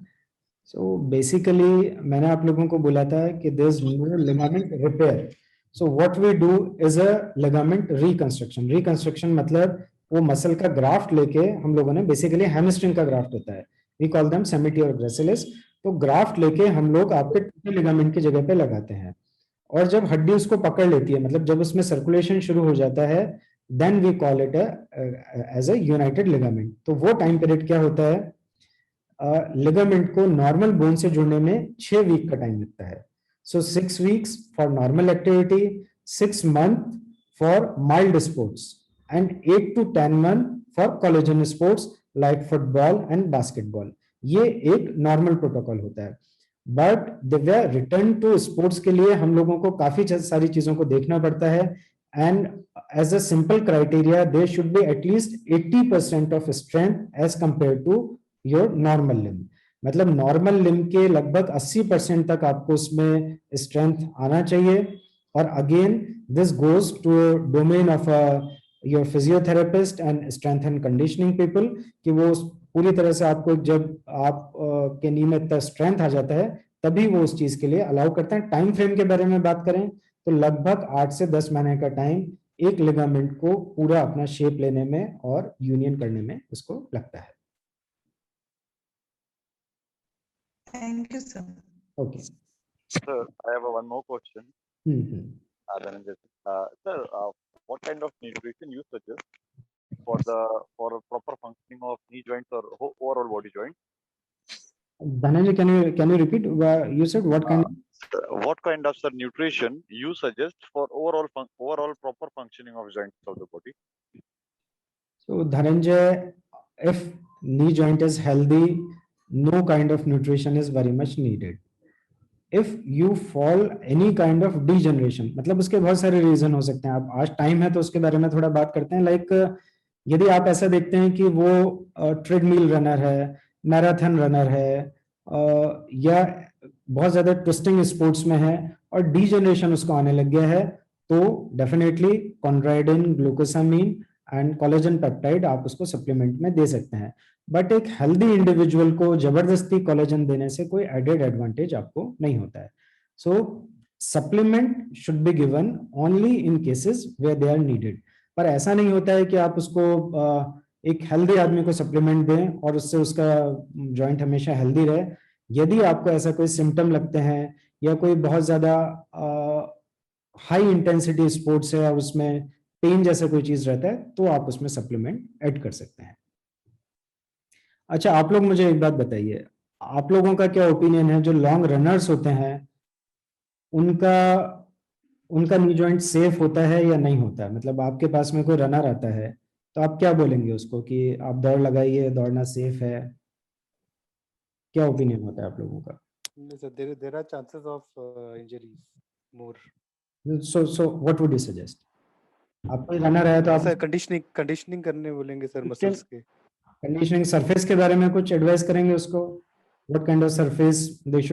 सो बेसिकली मैंने आप लोगों को बोला था कि there is no ligament repair, so what we do is a ligament reconstruction. Reconstruction मतलब वो मसल का ग्राफ्ट लेके हम लोगों ने, बेसिकली हैमस्ट्रिंग का ग्राफ्ट होता है, वी कॉल देम सेमिटियर ग्रेसिलिस, तो ग्राफ्ट लेके हम लोग आपके टूटे लिगामेंट की जगह पे लगाते हैं। और जब हड्डी उसको पकड़ लेती है, मतलब जब उसमें सर्कुलेशन शुरू हो जाता है, then we call it as a united ligament. तो वो टाइम पीरियड क्या होता है, लिगामेंट को नॉर्मल बोन से जुड़ने में 6 वीक का टाइम लगता है। सो 6 weeks for normal activity, 6 month for mild sports, and 8 to 10 month for collagen sports like football and basketball. ये एक नॉर्मल प्रोटोकॉल होता है। But Divya, return to sports के लिए हम लोगों को काफी सारी चीजों को देखना पड़ता है, and as a simple criteria there should be at least 80% of strength as compare to your normal limb. मतलब नॉर्मल लिम्ब के लगभग 80% तक आपको उसमें स्ट्रेंथ आना चाहिए। और again this goes to domain of your physiotherapist and strength and conditioning people, कि वो पूरी तरह से आपको, जब आप के नी में इतना स्ट्रेंथ आ जाता है तभी वो उस चीज के लिए अलाउ करते हैं। टाइम फ्रेम के बारे में बात करें तो लगभग 8 से 10 महीने का टाइम एक लिगामेंट को पूरा अपना शेप लेने में और यूनियन करने में उसको लगता है। Thank you, sir. Okay. Sir, I have one more question. Sir, what kind of nutrition you suggest for proper functioning of knee joints or overall body joints? Dhananjay, can you repeat? You said what kind? What kind of nutrition you suggest for overall proper functioning of joints of the body? So Dhananjay, if knee joint is healthy, no kind of nutrition is very much needed. If you fall any kind of degeneration, मतलब उसके बहुत सारे reason हो सकते हैं। आप आज time है तो उसके बारे में थोड़ा बात करते हैं। लाइक यदि आप ऐसा देखते हैं कि वो ट्रेडमिल रनर है, मैराथन रनर है, या बहुत ज्यादा ट्विस्टिंग स्पोर्ट्स में है और डीजनरेशन उसको आने लग गया है, तो definitely chondroitin, glucosamine and collagen peptide आप उसको सप्लीमेंट में दे सकते हैं। बट एक हेल्दी इंडिविजुअल को जबरदस्ती कोलेजन देने से कोई एडेड एडवांटेज आपको नहीं होता है। So supplement should be given only in cases where they are needed. पर ऐसा नहीं होता है कि आप उसको एक हेल्दी आदमी को सप्लीमेंट दें और उससे उसका जॉइंट हमेशा हेल्दी रहे। यदि आपको ऐसा कोई सिम्टम लगते हैं या कोई बहुत ज्यादा हाई इंटेंसिटी स्पोर्ट्स है और उसमें पेन जैसा कोई चीज रहता है तो आप उसमें सप्लीमेंट ऐड कर सकते हैं। अच्छा, आप लोग मुझे एक बात बताइए, आप लोगों का क्या ओपिनियन है, जो लॉन्ग रनर्स होते हैं उनका नी जॉइंट सेफ होता है या नहीं होता है? मतलब आपके पास में कोई रनर आता है तो आप क्या बोलेंगे उसको कि आप दौड़ लगाइए, दौड़ना सेफ है? क्या ओपिनियन होता है आप लोगों का? There are chances of injuries more. So what would you suggest? आप कोई रनर है तो आप सर कंडीशनिंग करने बोलेंगे सर मसल्स के। कंडीशनिंग सरफेस के बारे में कुछ एडवाइस करेंगे उसको? What kind of surface they